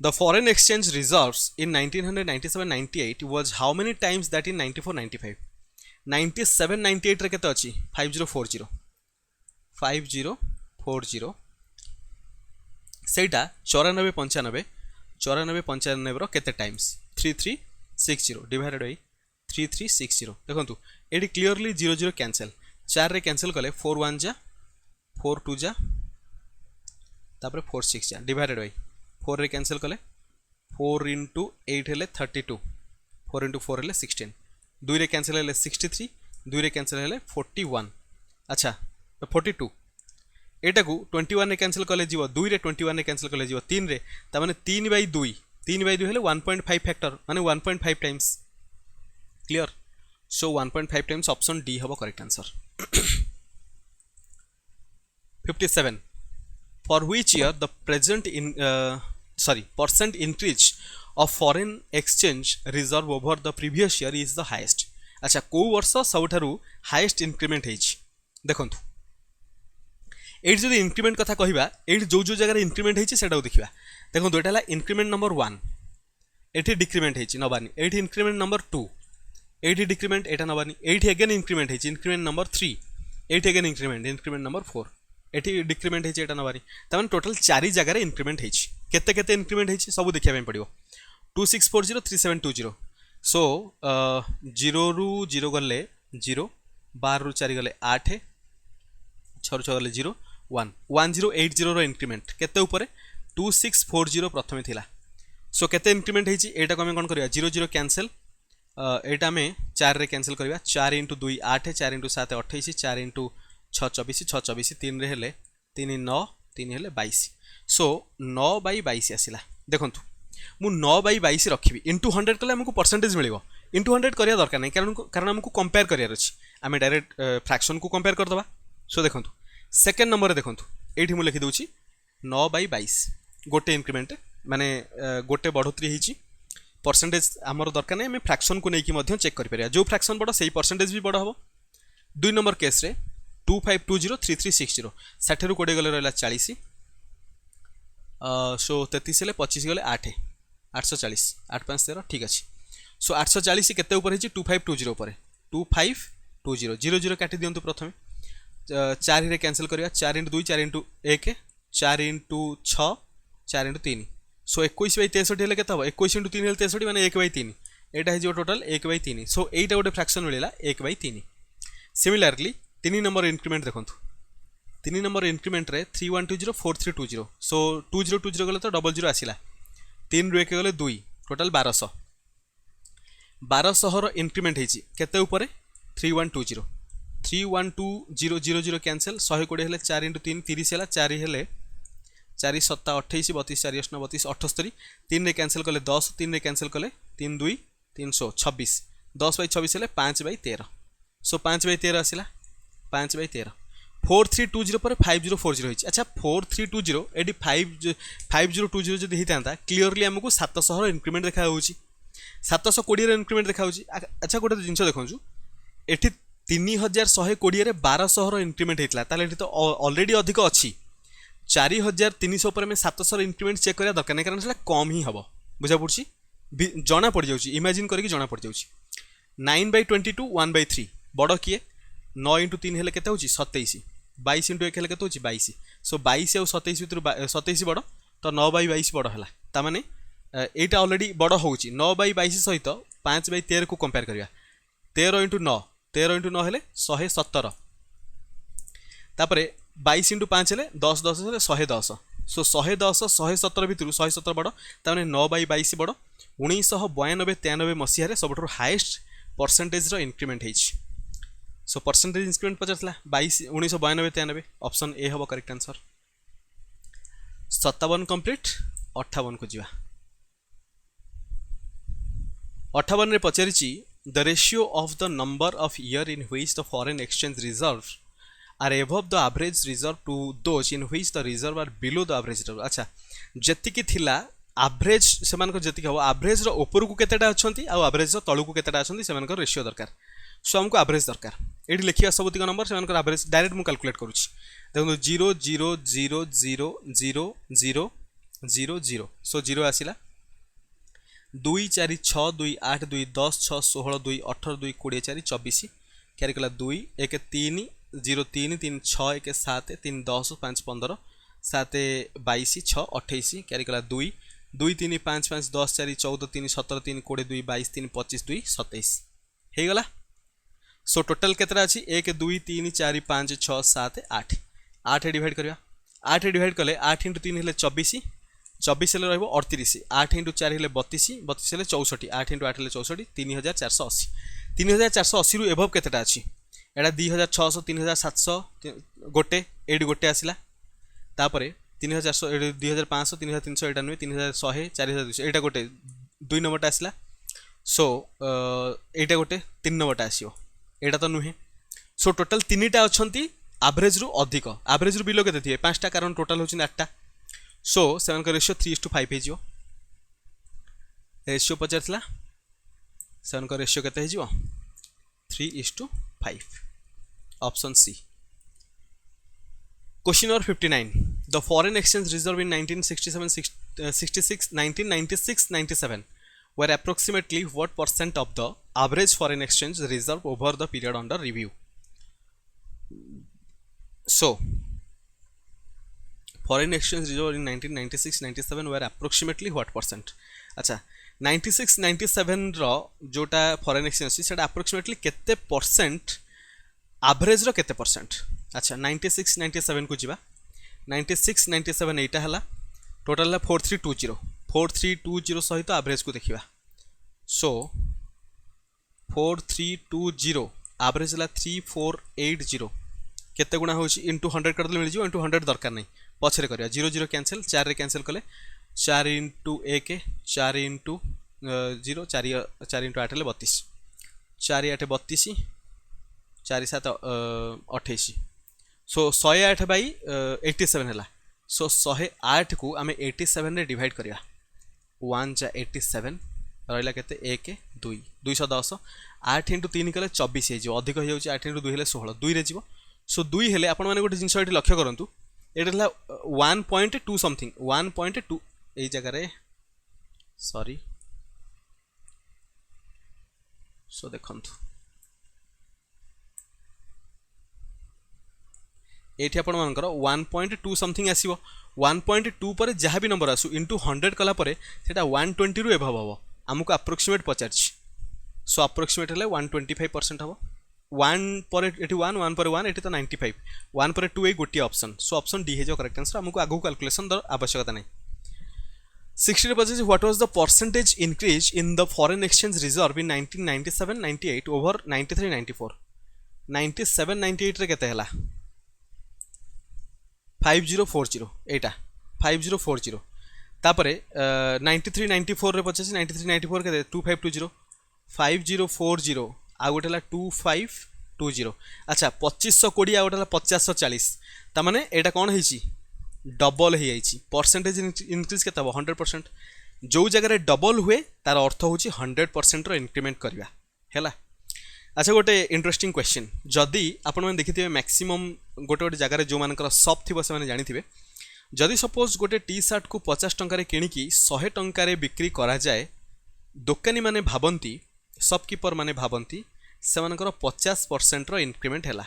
S1: the foreign exchange reserves in 1997-98 was how many times that in 94-95 97-98 रे केते अछि 5040 5040 सेटा 94-95 94-95 रो केते टाइम्स 3360 डिवाइडेड बाय 3360 देखंतु एडी क्लियरली 00 कैंसिल 4 रे कैंसिल कले 4 1 जा 4 2 जा तापर 4 6 जा डिवाइडेड बाय 4 रे कैंसिल कले 4 into 8 हेले 32 4 into 4 हेले 16 2 रे कैंसिल हेले 63 2 रे कैंसिल हेले 41 अच्छा 42 एटा को 21 रे कैंसिल कले जीवो 2 रे 21 रे कैंसिल कले जीवो 3 रे ता माने 3/2 3/2 हेले 1.5 फैक्टर माने 1.5 times clear so 1.5 times option D हबो correct answer 57 for which year the percent increase of foreign exchange reserve over the previous year is the highest अच्छा को वर्ष सबठारु हाईएस्ट इंक्रीमेंट हेछि देखंतु एट जदि इंक्रीमेंट कथा कहिबा एट जो जो जगह इंक्रीमेंट हेछि सेटा देखिबा देखंतु एटा हला इंक्रीमेंट नंबर 1 एठी डिक्रीमेंट हेछि नबानी एठी इंक्रीमेंट नंबर 2 एठी डिक्रीमेंट एटा नबानी एठी अगेन इंक्रीमेंट हेछि इंक्रीमेंट नंबर 3 एटी अगेन इंक्रीमेंट नंबर 4 एटी डिक्रीमेंट होती है नबारी तमें टोटाल 4 जगह इंक्रीमेंट होती केते केते इंक्रीमेंट होती सब देखा पड़ो 2640 3720 सो 0 रू 0 गले 0 12 रू 4 गले 8 6 रू 6 गले 0 1 1080 रो इंक्रीमेंट केते ऊपर 2640 प्रथमे थिला सो केते इंक्रीमेंट होती एटा को आम कौन करवा 0 0 कैंसल एटा आम 4 रे कैंसल करवा 4 इंटू 2 8 4 इंटू 7 28 4 इंटू 6 24 6 24 3 रे हेले 3 9 3 हेले 22 सो 9 बाई 22 आसला देखो मु 9 बाई 22 रखी इंटू 100 कले आमको परसेंटेज मिले इंटू 100 करिया दरकार नहीं कारण आमको कंपेयर करार अच्छी आम डायरेक्ट फ्रैक्शन को कंपेयर करदे सो देखो सेकेंड नंबर देखो ये मुझे लिखिदे 9 बाई 22 गोटे इंक्रीमेंट माने गोटे बढ़ोतरी होती परसेंटेज आमर दरकार नहीं आम फ्रैक्शन को लेकिन चेक कर जो फ्रैक्शन बड़ से परसेंटेज भी बड़ हम 2 नंबर केस रे 2520 3360 60 रू 20 गले रहा 40 सो 33 हेले 25 गले 8 840 8 5 13 ठीक अच्छे सो 840 केते ऊपर है 2520 ऊपर 2520 0 0 काटी दिंतु प्रथम 4 रे कैंसल करिया 4 into 2 4 into 1 4 into 6 4 into 3 so 21 by 63 हेले केते हम 21 इंटू 3 हेले 63 माने 1 बाई 3 एटा है टोटल 1 बाई 3 सो एटा गोटे फ्रैक्शन मिलला 1 बाई 3 सिमिलरली 3 नंबर इंक्रीमेंट देखो 3 नंबर इंक्रीमेंट रे 3120 4320 सो 2020 गले तो 00 आसिला 3 रू 1 गले 2 टोटल 1200 1200 रो इंक्रीमेंट होती केते ऊपर 3120 31200 कैंसल 120 हेले 4 इंटू 3 30 है 4 हेले 4 7 28 32 4 8 32 78 3 रे कैंसल कले 10 3 रे कैंसल कले 3 2 326 10 बाई 26 हेले 5 बाई 13 सो 5 बाई 13 आसला 5 बाई 13 4320 पर 5040 होती अच्छा 4320 एटी 5020 जब होता क्लीयरली आमको 700 इंक्रीमेंट देखा 720 इंक्रीमेंट देखा अच्छा गोटे जिन देखो ये 3120 रे 1200 इंक्रीमेंट होता है तो ऑलरेडी अधिक अच्छी 4300 पर 700 इंक्रीमेंट चेक करा दरकार नहीं कारण कम ही हम बुझा पड़ी जना पड़ जाऊँ इमेजिन करके जना पड़ जाऊँ 9/22 1/3 बड़ किए 9 इंटू 3 हेले केते होची 27 22 इंटू 1 हेले केते होची 22 सो 22 और 27 भितर 27 बड़ तो 9/22 बड़ है तामाने एटा ऑलरेडी बड़ होची 9/22 सहित 5/13 को कंपेयर करिया 13 इंटू 9 हेले 117 तापरे 22 इंटू 5 हेले 10 10 हेले 110 सो 110 117 भितर 117 बड़ तामाने 9/22 बड़ 1992 93 मसीह सब हाएस्ट परसेंटेज रो इंक्रीमेंट होची so percentage increment Pachar 1992 93 option A हम करेक्ट आंसर 57 कंप्लीट 58 को जीवा 58 रे पचारिची the ratio of the number of year in which the foreign exchange reserve are above the average reserve to those in which the reserve are below the average reserve अच्छा जेतिकी थिला एवरेज सेमानकर जेतिकी हो एवरेज रो ऊपर को केतेटा अछंती आ एवरेज रो तळु को केतेटा अछंती सेमानकर रेशियो दरकार सो हमको एवरेज दरकार ये लिखा सबुतिक नंबर से एवरेज डायरेक्ट मुझे कैलकुलेट करुँच देखो 0 0 0 0 0 0 0 0 सो 0 आसला 2 4 6 2 8 2 10 6 16 2 18 2 20 4 24 क्या कला 2 1 3 0 3 3 6 1 7 3 10 5 15 7 22 6 28 क्या कला 2 2 3 5 5 10 4 14 3 17 3 20 2 22 3 25 2 27 हो गला सो टोटल केतरा अच्छी 1 2 3 4 5 6 7 8 8 डिवाइड करवा 8 डिवाइड कले 8 इंटू 3 हेले 24 24 हेले रहिबो 38 8 इंटू 4 हेले 32 32 हेले 64 8 इंटू 8 हेले 64 3480 3480 रु एभव केतेटा अच्छी एटा 2600 3700 गोटे एड गोटे आसिला तापरे 3400 2500 3300 एटा नुहे 3100 4200 एटा गोटे 2 नंबरटा आसिला सो एटा गोटे 3 नंबरटा आसियो एटा तो नुहे सो टोटल 3टा अच्छी एवरेज रु अधिक एवरेज रु बिलो केते थिए 5टा कारण टोटल होछि 8टा सो सेवन का रेशियो 3:5 हो रेशियो पचार सेवन का रेशियो केते हो 3:5 option C question number 59 the foreign exchange reserve in 1996 were approximately what percent of the average foreign exchange reserve over the period under review So foreign exchange reserve in 1996-97 were approximately what percent? अच्छा 96-97 रो जोटा फॉरेन एक्सचेंज अछि सेटा approximately केते परसेंट एवरेज रो केते परसेंट. अच्छा 96-97 को जिबा 96-97 एटा हला टोटल 4320 सहित एवरेज को देखिबा. सो 4320 एवरेज हला 3480 केते गुणा होछि इनटू 100 कर देले मिल जिवो इनटू 100 दरकार नै पछरे करिया 0 कैंसिल 4 रे कैंसिल कले 4 इंटू 1 4 इंटू 0 4 इंटू 8 ले 32 4 8 32 4 7 28 सो 108 बाई 87 हैला. सो 108 को आमे 87 रे डिवाइड करिया 1 जा 87 रहला केते 1 2 210 8 इंटू 3 कले 24 हे जो अधिक हो जाउची 8 इंटू 2 हेले 16 2 रे जीवो. सो 2 हेले आपण माने गोटे जिंस एठी लक्ष्य करंतु एटा हला 1.2 समथिंग 1.2 ए जगह रे सॉरी. सो देखंतु एठी आपण मानकर 1.2 समथिंग आसीबो 1.2 पर जहाँ भी नंबर आसु इंटू 100 कला परे सेटा 120 रु एभव हबो हमको अप्रोक्सीमेट पचारछि. सो अप्रोक्सीमेट हेले 125% हबो 1 पर एठी 1 पर 1 एठी तो 95 1 पर 2 ए गोटी ऑप्शन. सो ऑप्शन डी हे जो करेक्ट आंसर हमको आगु कैलकुलेशन दर आवश्यकता नै. 60 पचास what was the percentage increase in the foreign exchange reserve in 1997-98 over 93-94 97-98 रे केते हला 5040 एटा 5040 तापरे 93-94 रे पचास 93-94 केते 2520 5040 आ गोटे हला 2520. अच्छा 2520 आ गोटे हला 5040 ता माने एटा कोन हेछि डबल हे जाइछि. परसेंटेज इंक्रीज केते हो 100% जो जगह रे डबल हुए तार अर्थ होछि 100% रो इंक्रीमेंट करबा हैला. अच्छा गोटे इंटरेस्टिंग क्वेश्चन जदि आपण माने देखिथिबे मैक्सिमम गोटे गोटे जगह रे जो मानकर शॉप थिबो से माने जानिथिबे जदि सपोज गोटे टी शर्ट को 50 टंका रे किनिकी 100 टंका रे बिक्री करा जाए दुकानी माने भाबंती शॉपकीपर माने भाबंती से मानकर 50% रो इंक्रीमेंट हैला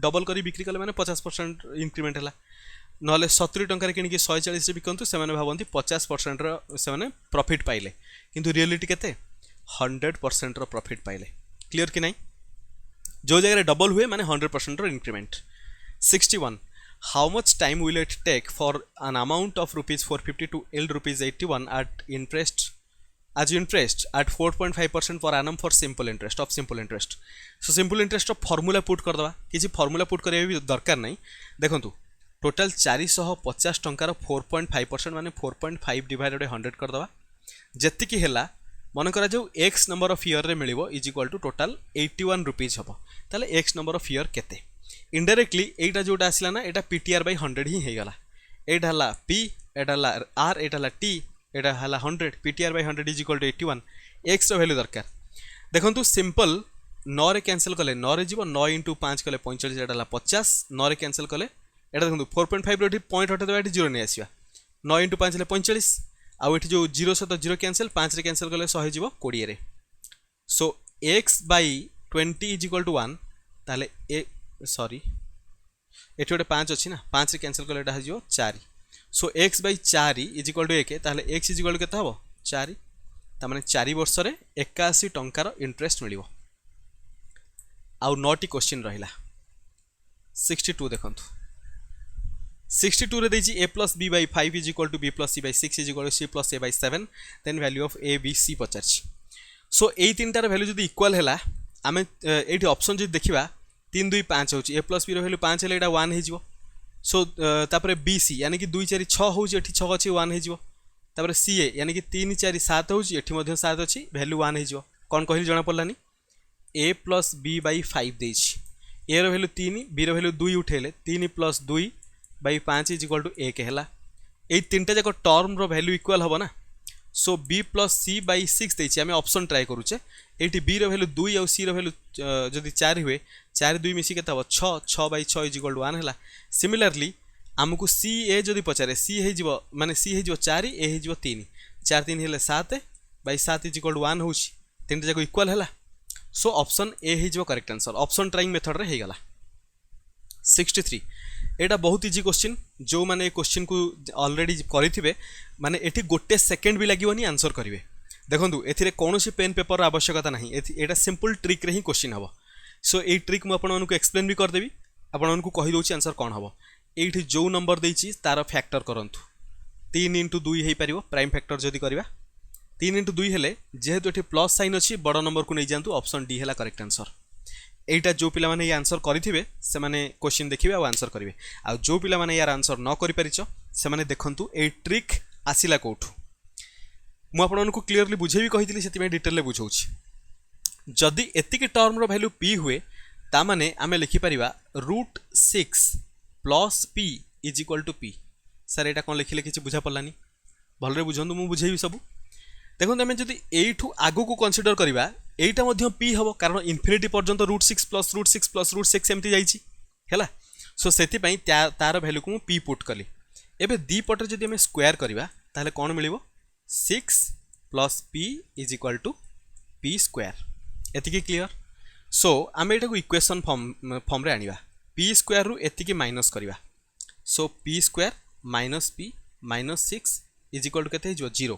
S1: डबल करी बिक्री कले माने 50% इंक्रीमेंट हैला नले 70 टंका रे किनिकी 140 रे बिकंतु से माने भाबंती 50% रो से माने प्रॉफिट पाइले किंतु रियलिटी केते 100% रो प्रॉफिट पाइले. क्लियर कि नहीं जो जगह डबल हुए माने 100% रो increment. 61 how much time will it take for an amount of rupees 450 to yield rupees 81 at interest as interest at 4.5% per annum for simple interest of simple interest. So simple interest of formula put कर दवा किसी formula put करे भी दरकार नहीं. देखंतु टोटल 450 टंकार 4.5% माने 4.5 डिवाइडेड 100 कर दवा जति की हैला मन करा जो x नंबर ऑफ ईयर रे मिलिबो is equal to total 81 rupees हबो ताले x नंबर ऑफ ईयर केते इनडायरेक्टली एटा जोटा आसला ना एटा ptr बाय 100 ही हे गला एटा हला p एटा हला r एटा हला t एटा हला 100 ptr by 100 is equal to 81 x रो वैल्यू दरकार. देखंतु सिंपल 9 रे कैंसिल कले 9 रे जीवो 9 * 5 कले 45 एटा हला 50 9 रे कैंसिल कले एटा देखंतु 4.5 रो पॉइंट हटे देबा एटी 0 नै आसीबा 9 * 5 ले 45 आ एटी जो 0 सहित 0 कैंसिल 5 रे कैंसिल कले 100 जीवो 20 रे. So x by 20 is equal to 1 ताले ए सॉरी एटी गोटे 5 अछि ना 5 रे कैंसिल कले एटा हो 4. So x by 4 is equal to 1 ताले x इज इक्वल टू केता हबो 4 ता माने 4 वर्ष रे 81 टंकार इंटरेस्ट मिलिबो. आउ 9टी क्वेश्चन रहिला 62 देखंतु 62 रे देछि a + b by 5 is equal to b + c by 6 is equal to c + a by 7 then value of a b c पचारछि. सो एई तीनटार वैल्यू जदी इक्वल हैला आमे एठी ऑप्शन जदी देखिबा 3 2 5 होछि a + b रो वैल्यू 5 हैले एटा 1 हे जिवो. सो तापरे बी सी यानी कि 2 4 6 होछि एठी 6 अछि 1 हे जिवो. तापरे सी ए यानी कि 3 4 7 होछि एठी मध्ये 7 अछि वैल्यू 1 हे जिवो. कोन कहिल जणा पड़लानी a + b by 5 देछि a रो वैल्यू 3 b रो वैल्यू 2 उठेले 3 + 2 by 5 इज इक्वल टू 1 हैला एई तीनटा जाको टर्म रो वैल्यू इक्वल हबो ना. सो b + c by 6 देछि आमे ऑप्शन ट्राई करूचे एठी b रो वैल्यू 2 और c रो वैल्यू जदी 4 हुए 4 2 मिसी केता हो 6 6 by 6 इज इक्वल टू 1 हैला. सिमिलरली आमको सी ए जदी पचारे सी हे जिवो माने सी हे जिवो 4 ए हे जिवो 3 4 3 हेले 7 by 7 इज इक्वल टू 1 होछि तीनटा जाको इक्वल हैला. सो ऑप्शन ए हे जिवो correct answer option trying method रे हे गला. 63 एटा बहुत इजी क्वेश्चन जो माने क्वेश्चन को ऑलरेडी करिथिबे माने एठी गोटे सेकंड भी लागिवनी आंसर करिवे देखंतु एथिरे कोनोसी पेन पेपर आवश्यकता नाही एटा सिंपल ट्रिक रे ही क्वेश्चन हबो सो ए ट्रिक मु आपन को एक्सप्लेन भी कर देबी आपन को कहि दोची आंसर कोन हबो एठी जो नंबर देछि तार फैक्टर करंतु 3 into 2 हेई परिबो प्राइम फैक्टर जदी करबा 3 into 2 हेले जेहेतु एठी प्लस साइन अछि बड़ नंबर को नै जानतु ऑप्शन डी हेला करेक्ट आंसर एटा जो पिला माने ये आंसर करिथिबे से माने क्वेश्चन देखिबे आ आंसर करिवे आ जो पिला माने यार आंसर न करि परिचो से माने देखंतु ए ट्रिक आसिला कोठु मु आपन को क्लियरली बुझेबी कहितली सेति में डिटेल ले बुझौछि जदी एतिकी टर्म रो वैल्यू p हुए ता माने आमे लिखि परिबा √6 + p = p सर एटा कोन लिखिले किछि बुझा पल्लानी भलरे बुझंतु मु बुझेबी सब देखो आम जब यू आगु को कनसीडर करवा एटा मध्य पी हम कारण इनफिनिटी पर्यंत √6 + √6 + √6 एमती जाइए सो से तार भैल्यू को पी पुट कली एबे दी पटे जब आम स्क्वायर करवा ताहले कौन मिल 6 + p = p स्क्वायर एतिकी क्लियर सो आम एटा को इक्वेशन फॉर्म रे आनिबा p स्क्वायर रु एतिकी माइनस करवा सो p स्क्वायर - p - 6 = केते हो 0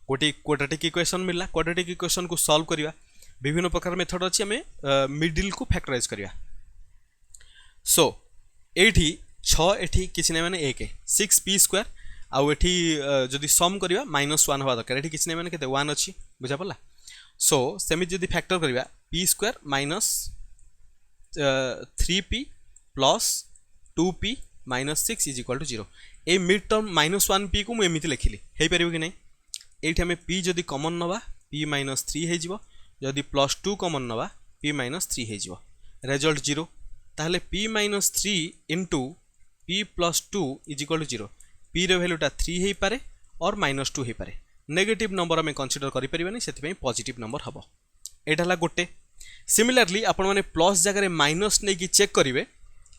S1: गोटे क्वाड्रेटिक इक्वेशन मिलला क्वाड्रेटिक इक्वेशन को सॉल्व करवा विभिन्न प्रकार मेथड अच्छी आम मिडिल को फैक्टराइज करवा सो एठी 6 एठी किछि नै माने 1 6 p स्क्वायर आउ एठी जदी सम करवा -1 हवा दरकार एठी किछि नै माने केते 1 अछि बुझा पड़ला सो सेमि जदी फैक्टर करवा p स्क्वायर - 3p + 2p - 6 = 0 ए मिड टर्म -1p को मु एमिति लिखिली हे परिबो कि नै एठी हमें p जदी कॉमन नवा p - 3 हे जिवो जदी +2 कॉमन नवा p - 3 हे जिवो रिजल्ट 0 ताहले p - 3 into p + 2 = 0 p रो वैल्यूटा 3 हे पारे और -2 हे पारे नेगेटिव नंबर हमें कंसीडर करि परिबानी सेति पई पॉजिटिव नंबर हबो एटा ला गोटे सिमिलरली आपण माने प्लस जगह रे माइनस नै कि चेक करिवे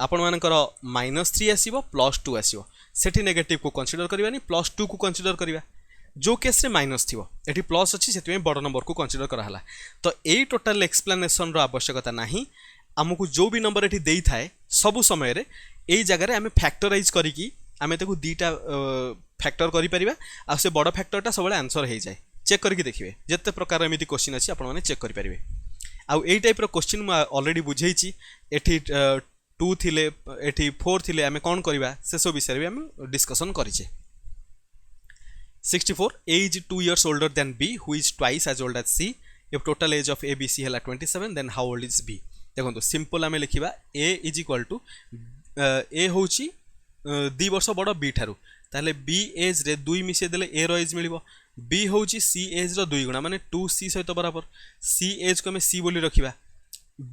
S1: आपण मानकर -3 आसीबो +2 आसीबो सेठी नेगेटिव को कंसीडर करबानी +2 को कंसीडर करबा जो केस रे माइनस थिवो एठी प्लस अछि सेति में बड़ नंबर को कंसीडर कराहला तो एई टोटल एक्सप्लेनेशन रो आवश्यकता नाही हमकु जो भी नंबर एठी देई थाए सब समय रे एई जगह रे हमें फैक्टराइज करिकी हमें ताकू दीटा फैक्टर करि परिबा आ से बड़ फैक्टरटा सबले आंसर हे जाय चेक करके देखिबे जत्ते प्रकार एमिति क्वेश्चन अछि आपण माने चेक करि परिबे आ एई टाइप रो क्वेश्चन म ऑलरेडी बुझेइची एठी 2 थिले एठी 4 थिले हमें कोन करबा से सब विषय रे हम discussion करिचे 64 A is 2 years older than B who is twice as old as C if total age of A B C है 27 then how old is B देखो तो सिंपल आम लिखा A = A हूँ 2 वर्ष बड़ B ठारू ताहले B एज रे 2 मिसे देले A रो एज मिलिबो B हूँ C एज रो 2 गुणा माने 2C सहित बराबर C एज को हमें C बोली रखिबा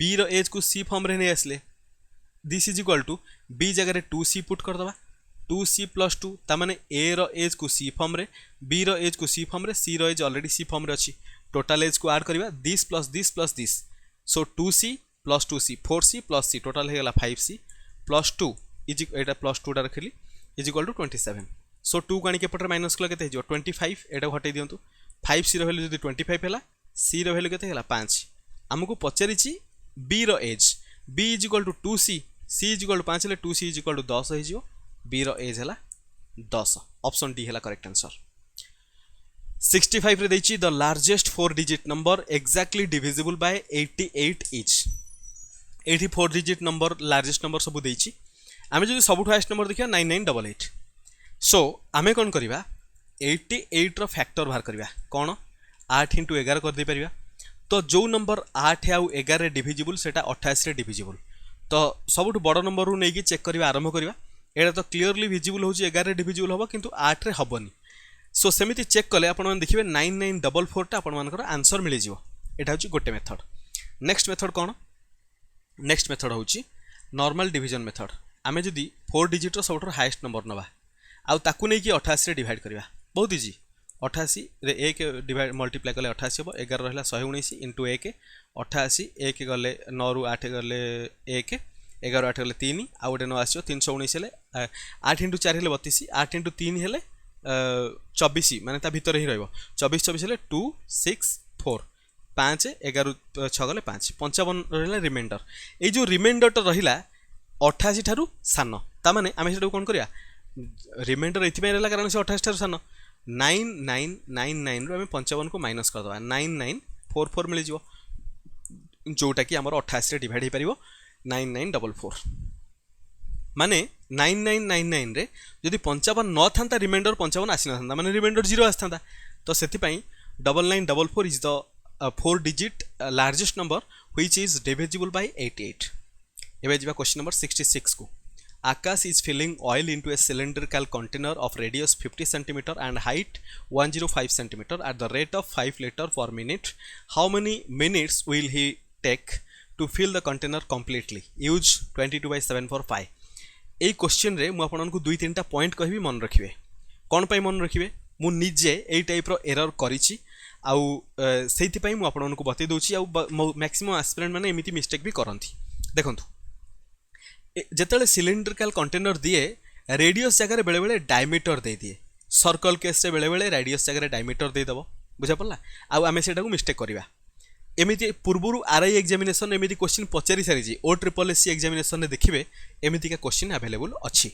S1: B रो एज को C फॉर्म रे नै आसले दिस = B जगह रे 2C पुट कर दबा 2C + 2 ता माने A रो एज को C फॉर्म रे B रो एज को C फॉर्म रे C रो एज ऑलरेडी C फॉर्म रे अछि टोटल एज को ऐड करबा this + this so 2C + 2C 4C + C total हे गेला 5C + 2 एटा +2 टा रखली = 27 सो 2 कानी के पटर माइनस कला केते जो 25 एटा हटै दियंतु 5C रो वैल्यू जदी 25 हैला C रो वैल्यू केते हैला 5 हमकु पचरिछि B रो एज B = 2C C = 5 ले 2C = 10 हे जिवो B रो एज हैला 10 ऑप्शन डी हैला करेक्ट आंसर 65 रे दैछि the largest 4 digit number exactly divisible by 88 each 84 digit number largest number सब दैछि आमे जदि सबठु हाईएस्ट नंबर देखिया 9988 सो आमे कोन करिवा 88 रो फैक्टर बाहर करिवा कोन 8 * 11 कर दे परिवा तो जो नंबर 8 आ 11 रे डिविजिबल सेटा 28 रे डिविजिबल तो सबठु बड़ नंबर रु नै कि चेक करिवा आरंभ करिवा एटा तो क्लियरली विजिबल हो 11 रे डिविजिबल होबो किंतु 8 रे हबनी सो सेमिति चेक कले आपण मन देखिबे 9944 टा आपण मानकर आंसर मिलि जिवो एटा होची गोटे मेथड नेक्स्ट मेथड कोन नेक्स्ट मेथड होची नॉर्मल डिवीजन मेथड आमे जदी 4 डिजिट रो सबठो हाईएस्ट नंबर नबा आ ताकू नै कि 88 रे डिवाइड करबा बहुत इजी 88 रे 1 डिवाइड मल्टीप्लाई कले 88 हो 11 रहला 119 * 1 88 1 गले 9 रु 8 गले 1 11 8 गले 3 आ गोटे 9 आसियो 319 हेले 8 * 4 हेले 32 8 * 3 हेले 24 माने ता भीतर ही रहइबो 24 24 हेले 2 6 4 5 11 6 गले 5 55 रहला रिमाइंडर ए जो रिमाइंडर तो रहिला 88 ठारू सान तामाने आमे सेटा कोन करिया रिमाइंडर एथिमे रहला कारण से 28 ठारू सान 9999 रो आमे 55 को माइनस कर दवा 9944 मिल जिवो जोटा कि हमर 88 रे डिवाइड हे परिवो 9944 माने 9999 रे जदि 55 न थांता रिमाइंडर 55 आसी न थांता माने रिमाइंडर 0 आसी थांता तो सेति पई 9944 is the 4 digit largest number which is divisible by 88 एबे जिबा क्वेश्चन नंबर 66 को Akash is filling oil into a cylindrical container of radius 50 cm and height 105 cm at the rate of 5 liters per minute. How many minutes will he take to fill the container completely? Use 22/7 for pi. এই क्वेश्चन रे मु आपनको दुई तीनटा पॉइंट कहबी मन रखिबे कोन पई मन रखिबे मु निजे एई टाइप रो एरर करिछि आउ सेति पई मु आपनको बतै दोछि आउ मैक्सिमम एस्पिरेंट माने एमिति मिस्टेक भी करंती देखंतु जेतले सिलिंड्रिकल कंटेनर दिए रेडियस जगह बेले बेले डायमीटर दे दिए सर्कल केस रे बेले बेले रेडियस जगह डायमीटर दे दबो बुझा पड़ला आउ आमे सेटा को मिस्टेक करबा एमिति पूर्वरु आरआई एग्जामिनेशन एमिति क्वेश्चन पचारि सारिछि ओ ट्रिपल एससी एग्जामिनेशन रे देखिबे एमिति का क्वेश्चन अवेलेबल अछि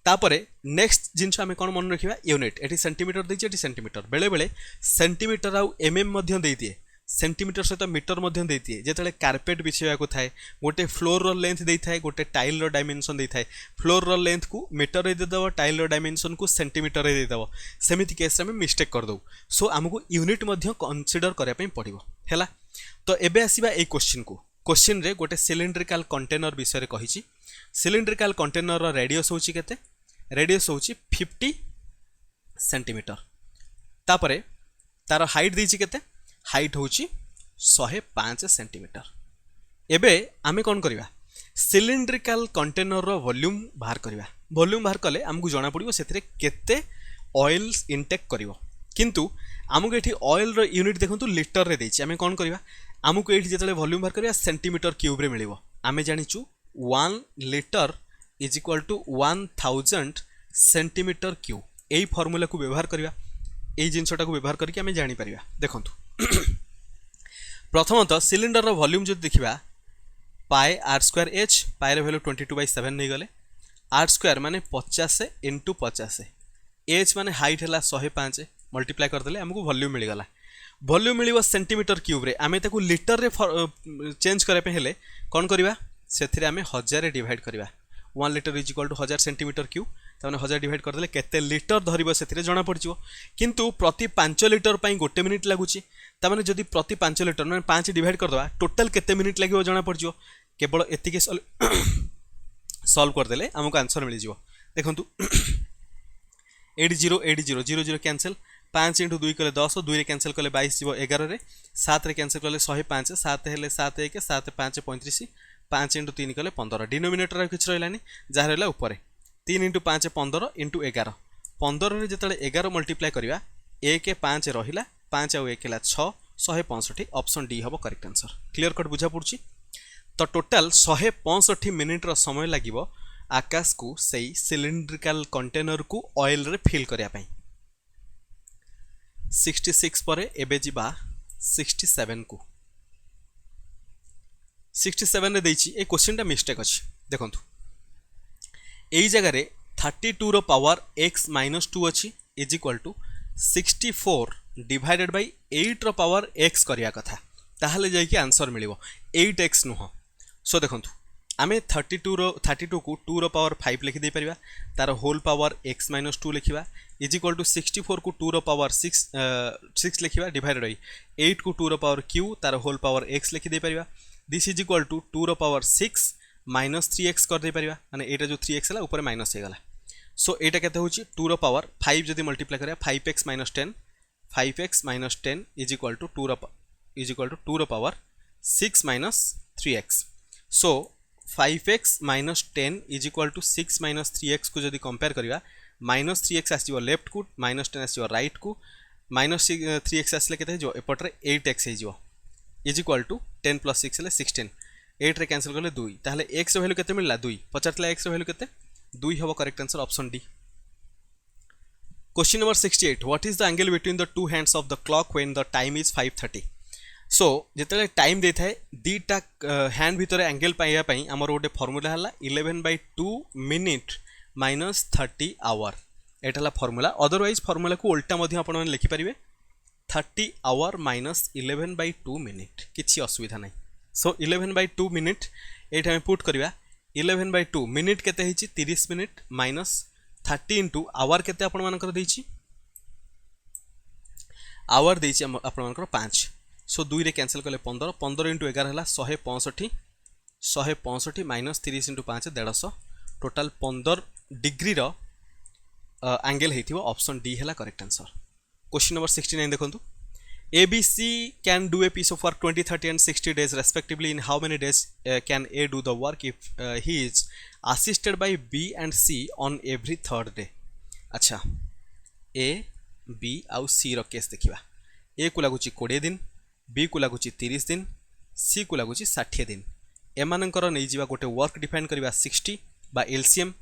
S1: तापरे नेक्स्ट जिंस आमे कोन मन रखिबा यूनिट एटी सेंटीमीटर दैछि एटी सेंटीमीटर बेले बेले सेंटीमीटर आउ एमएम मध्य देई दिए सेंटीमीटर सहित मीटर मध्य देती है जिते कार्पेट बिछाया को थाए गोटे फ्लोर रो लेंथ दे थाए गोटे टाइल रो डायमेंशन दे थाए फ्लोर रो लेंथ को मीटर रे दे दबो टाइल रो डायमेंशन को सेंटीमीटर रे दे दबो सेमिति केस रे हम मिस्टेक कर दो सो हमको यूनिट मध्य कंसीडर करिया पई पड़िबो हैला तो एबे आसीबा ए क्वेश्चन को क्वेश्चन रे गोटे सिलिंड्रिकल कंटेनर विषय रे कहिछि सिलिंड्रिकल कंटेनर रो रेडियस होछि केते रेडियस होछि 50 सेंटीमीटर तापरे तार हाइट दैछि केते हाइट होची 105 सेंटीमीटर एबे आमे कोन करिवा सिलिंड्रिकल कंटेनर रो वॉल्यूम बाहर करिवा वॉल्यूम बाहर कले हमकु जाना पड़िबो सेथिरे केते ऑयल इनटेक करिवो किंतु हमकु एठी ऑयल रो यूनिट देखंतु लीटर रे दैछि आमे कोन करिवा हमकु एठी जेतले वॉल्यूम बाहर करिवा सेंटीमीटर क्यूब रे मिलिवो आमे जानिचु 1 litre is equal to 1000 centimetre cube एई फार्मूला को व्यवहार करिवा एई जिंसटा को व्यवहार करके आमे जानि परिवा देखंतु प्रथमतः सिलिंडर रो वॉल्यूम जो देखिबा pi r square h pi रो वैल्यू 22/7 नै गले आर स्क्वायर माने 50 * 50 एच माने हाइट हला 105 मल्टीप्लाई कर देले हमकु वॉल्यूम मिल गला वॉल्यूम मिलिबो सेंटीमीटर क्यूब रे आमे ताकू लीटर रे चेंज करे पे हेले कोन करबा सेथिरे आमे 1000 रे डिवाइड करबा 1 litre is equal to 1000 centimetre cube ताने 1000 डिवाइड कर देले केते लीटर धरिबो सेथिरे जणा पड़िजो किंतु प्रति 5 लीटर पई 1 मिनिट लागुची तामाने जदि प्रति 5 लीटर माने 5 डिवाइड कर दवा टोटल केते मिनिट लागिवो जणा पड़िजो केवल एतिके सॉल्व कर देले हमको आंसर मिल जिवो देखंतु 80 कैंसिल 5 * 2 कले 10 2 रे कैंसिल कले 22 जीवो 11 रे 7 रे कैंसिल कले 105 7 हेले 7 1 7 5 35 5 * 3 कले 15 डिनोमिनेटर किछ रहलानी जा रहला ऊपर 3 * 5 15 * 11 15 रे जतले 11 मल्टीप्लाई करिवा 1 5 रहिला 5 आ 1 हला 6 165 ऑप्शन डी हबो करेक्ट आंसर क्लियर कट बुझा पड़छि तो टोटल 165 मिनिट रो समय लागिवो आकाश को सही सिलिंड्रिकल कंटेनर को ऑयल रे फिल करिया पई 66 परे एबे जिबा 67 को 67 रे देछि ए क्वेश्चनटा मिस्टेक अछि देखंतु एई जगह रे 32 रो पावर x - 2 अछि is equal to 64 divided by 8 रो पावर x करिया कथा ताहले जाय कि आंसर मिलिवो 8x नुह सो देखंतु आमे 32 को 2 रो पावर 5 लिखि दे परिबा तार होल पावर x - 2 लिखिबा इज इक्वल टू 64 को 2 रो पावर 6 लिखिबा डिवाइडेड बाय 8 को 2 रो पावर q तार होल पावर x लिखि दे परिबा दिस इज इक्वल टू 2 रो पावर 6 माइनस 3x कर दे परिबा माने एटा जो 3x हला ऊपर माइनस हे गला सो एटा केते होची 2 रो पावर 5 जदी मल्टीप्लाई करिया 5x - 10 5x - 10 is equal to 2 रो power 6 minus 3x so 5x - 10 is equal to 6 - 3x को जदी कंपेयर करिवा माइनस 3x आसीबो लेफ्ट को माइनस 10 आसीबो राइट को माइनस 3x आसले केते जो एपटरे 8x हे जिवो इज इक्वल टू 10 + 6 ले 16 8 रे कैंसिल करले 2 ताहले x रो वैल्यू केते मिलला 2 पचारतला x रो वैल्यू केते 2 हबो correct answer option D question number 68 what is the angle between the to hands of the clock when the time is 5:30 सो जिते टाइम दे थाए दीटा हैंड भितर एंगल पाइबापी आमर गोटे फर्मूला है 11/2 minute minus 30 our Etah formula otherwise formula को उल्टा आपने लिखिपारे 30 आवर माइनस 11/2 मिनिट किसी असुविधा ना सो 11/2 मिनिट ये आम पुट करवा 11/2 मिनिट केते 30 मिनिट माइनस 30 इंटू आवर केते आपंकर आवर देछि आपंकर 5 सो 2 रे कैंसिल कले 15 15 इंटू 11 है 165 माइनस 30 इंटू 5 150 टोटाल 15 डिग्री रो एंगल होइथिबो ऑप्शन डी है करेक्ट आंसर। क्वेश्चन नंबर 69 देखंतु ABC can do a piece of work 20, 30 and 60 days respectively. In how many days can A do the work if he is assisted by B and C on every third day? अच्छा A, B आउ C रो केस देखिबा। A को लागुची 20 दिन, B को लागुची 30 दिन, C को लागुची 60 दिन। एमानकर नै जिबा गोटे वर्क डिफाइन करबा 60 बा एलसीएम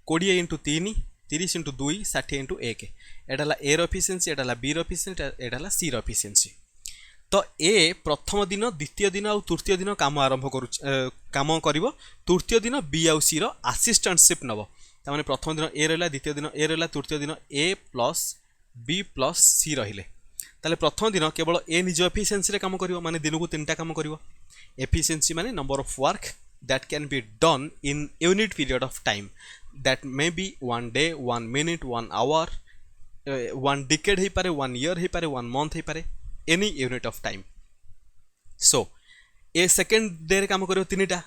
S1: 20 इंटू 3 30 इंटू 2 60 इंटू 1 एटा ए रो एफिशिएंसी एटा बी रो एफिशिएंसी एटा सी रो एफिशिएंसी। तो ए प्रथम दिन द्वितीय दिन और तृतीय दिन काम आरंभ करू काम करिवो तृतीय दिन बी आउ सी रो असिस्टेंटशिप नबो तामाने प्रथम दिन ए रहला द्वितीय दिन ए रहला तृतीय दिन ए प्लस बी प्लस सी रहिले ताले प्रथम दिन केवल ए निज एफिशिएंसी रे काम करिवो माने दिन को तीनटा काम करिवो एफिशिएंसी माने number of work that can be done in unit period of time that may be 1 day 1 minute 1 hour 1 decade ही पारे 1 year ही पारे 1 month ही पारे any unit of time। so A second day रे काम करियो तीनटा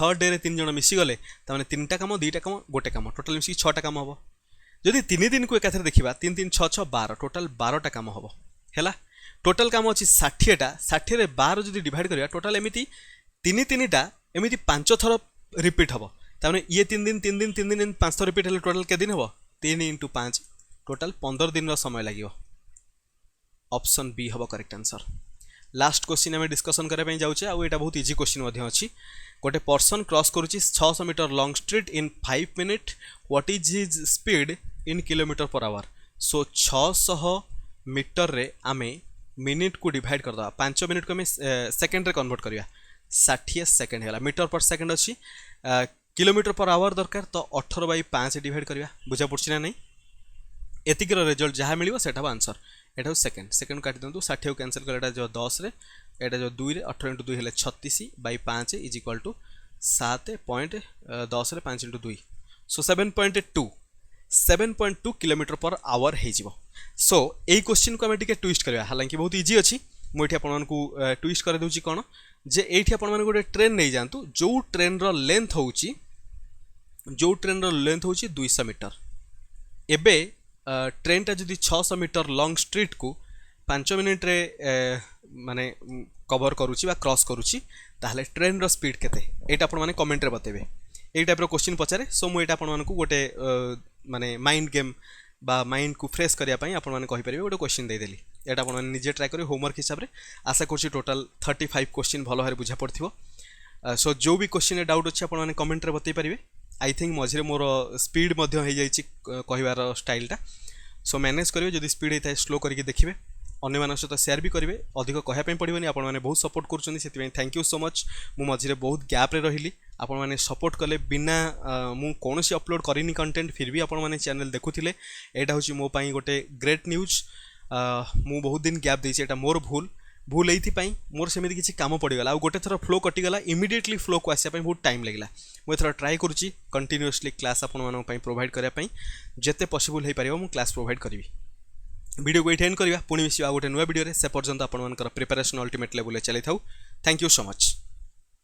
S1: थर्ड डे रे तीन जण मिसी गले त माने तीनटा काम दुईटा काम गोटे काम टोटल मिसी 6टा काम हबो। जदि 3 दिन को एकाथरे देखिबा 3 3 6 6 12 टोटल 12टा काम हबो हैला। टोटल काम अछि 60टा 60 रे 12 जदि डिवाइड करिया टोटल एमिति तीनटा एमिति 5 थर रिपीट हम ताने ये 3 दिन 3 दिन 3 दिन 5 थर रिपीट हेले टोटल के दिन हम 3 इंटू 5 टोटल 15 दिन समय लगे ऑप्शन बी हम करेक्ट आंसर। लास्ट क्वेश्चन आम डिस्कसन करने जाऊे आउ एटा बहुत इजी क्वेश्चन अच्छी गोटे पर्सन क्रॉस करुच्ची 600 metre long street in 5 minute what is his speed in kilometre per hour. So 600 metre रे आमे मिनिट को डिवाइड करदे 5 मिनिट को आम सेकेंड रे कन्वर्ट करिया 60 सेकेंड है मीटर पर सेकेंड अच्छी किलोमीटर पर आवर दरकार तो 18/5 डिवाइड करिया बुझा पड़छि ना नहीं एतिक रिजल्ट जहाँ मिलियो सेटा आंसर एटा सेकेंड सेकेंड काटि दिंतु 60 कैंसिल कर एटा जो 10 रे एटा जो 2 रे 18 इंटू 2 हेले 36/5 इज इक्वल टू 7.10 रे 5 into 2 so 7.2 kilometre per our हो जिवो। सो एई क्वेश्चन को आम टिके ट्विस्ट करबा हालांकि बहुत इजी अच्छी मुझे आपन को ट्विस्ट कर दूची कौन जे एठी आपन माने गोटे ट्रेन नहीं जानतु जो ट्रेन रो लेंथ होउची 200 मीटर एबे ट्रेन टा जदि 600 मीटर लॉन्ग स्ट्रीट को 5 मिनिट रे माने कवर करूची बा क्रॉस करूची ताहले ट्रेन रो स्पीड केते एटा आपन माने कमेंट रे बतेबे ए टाइप रो क्वेश्चन पचारे। सो मु एटा आपन माने को गोटे माने माइंड गेम बा माइंड को फ्रेश करिया पई आपन माने कहि परिबे गोटे क्वेश्चन दे देली एटा आपन माने निजे ट्राई करी होमवर्क हिसाब रे आशा करछि टोटल 35 क्वेश्चन भलो भारे बुझा पड़थिबो। सो जो भी क्वेश्चन डाउट अछि आपन माने कमेंट रे बतै परिबे। आई थिंक मझिरे मोर स्पीड मध्य हो जाइछि कहिवार स्टाइलटा सो मैनेज करिवे जदि स्पीड होता है स्लो करके देखिए अन्य मान सहित सेयार भी करेंगे अधिक कहवाई पड़ोनी आपण मैंने बहुत सपोर्ट कर थैंक यू सो मच मु मझिरे बहुत गैप रे रही आपण मैंने सपोर्ट कले बिना मु कौन अपलोड करनी कंटेंट फिर भी आपण मैंने चैनल देखुले एटा हूँ मो पाई गोटे ग्रेट न्यूज मु बहुत दिन गैप देछि एटा मोर भूल एइथिपाई मोर सेमिति किछि काम पड़गला आ गोटे थर फ्लो कटिगला इमिडिएटली फ्लो को आसिया बहुत टाइम लगला मुझे ट्राए करुच्ची कंटिन्यूअसली क्लास आपण प्रोवाइड करने जिते पॉसिबल हो पार मु क्लास प्रोवाइड करी वीडियो को एंड करवा पुणी मिसिबा गोटे नुआ वीडियो से पर्यंत आपण प्रिपरेशन अल्टीमेट लेवल चली था। Thank you so much.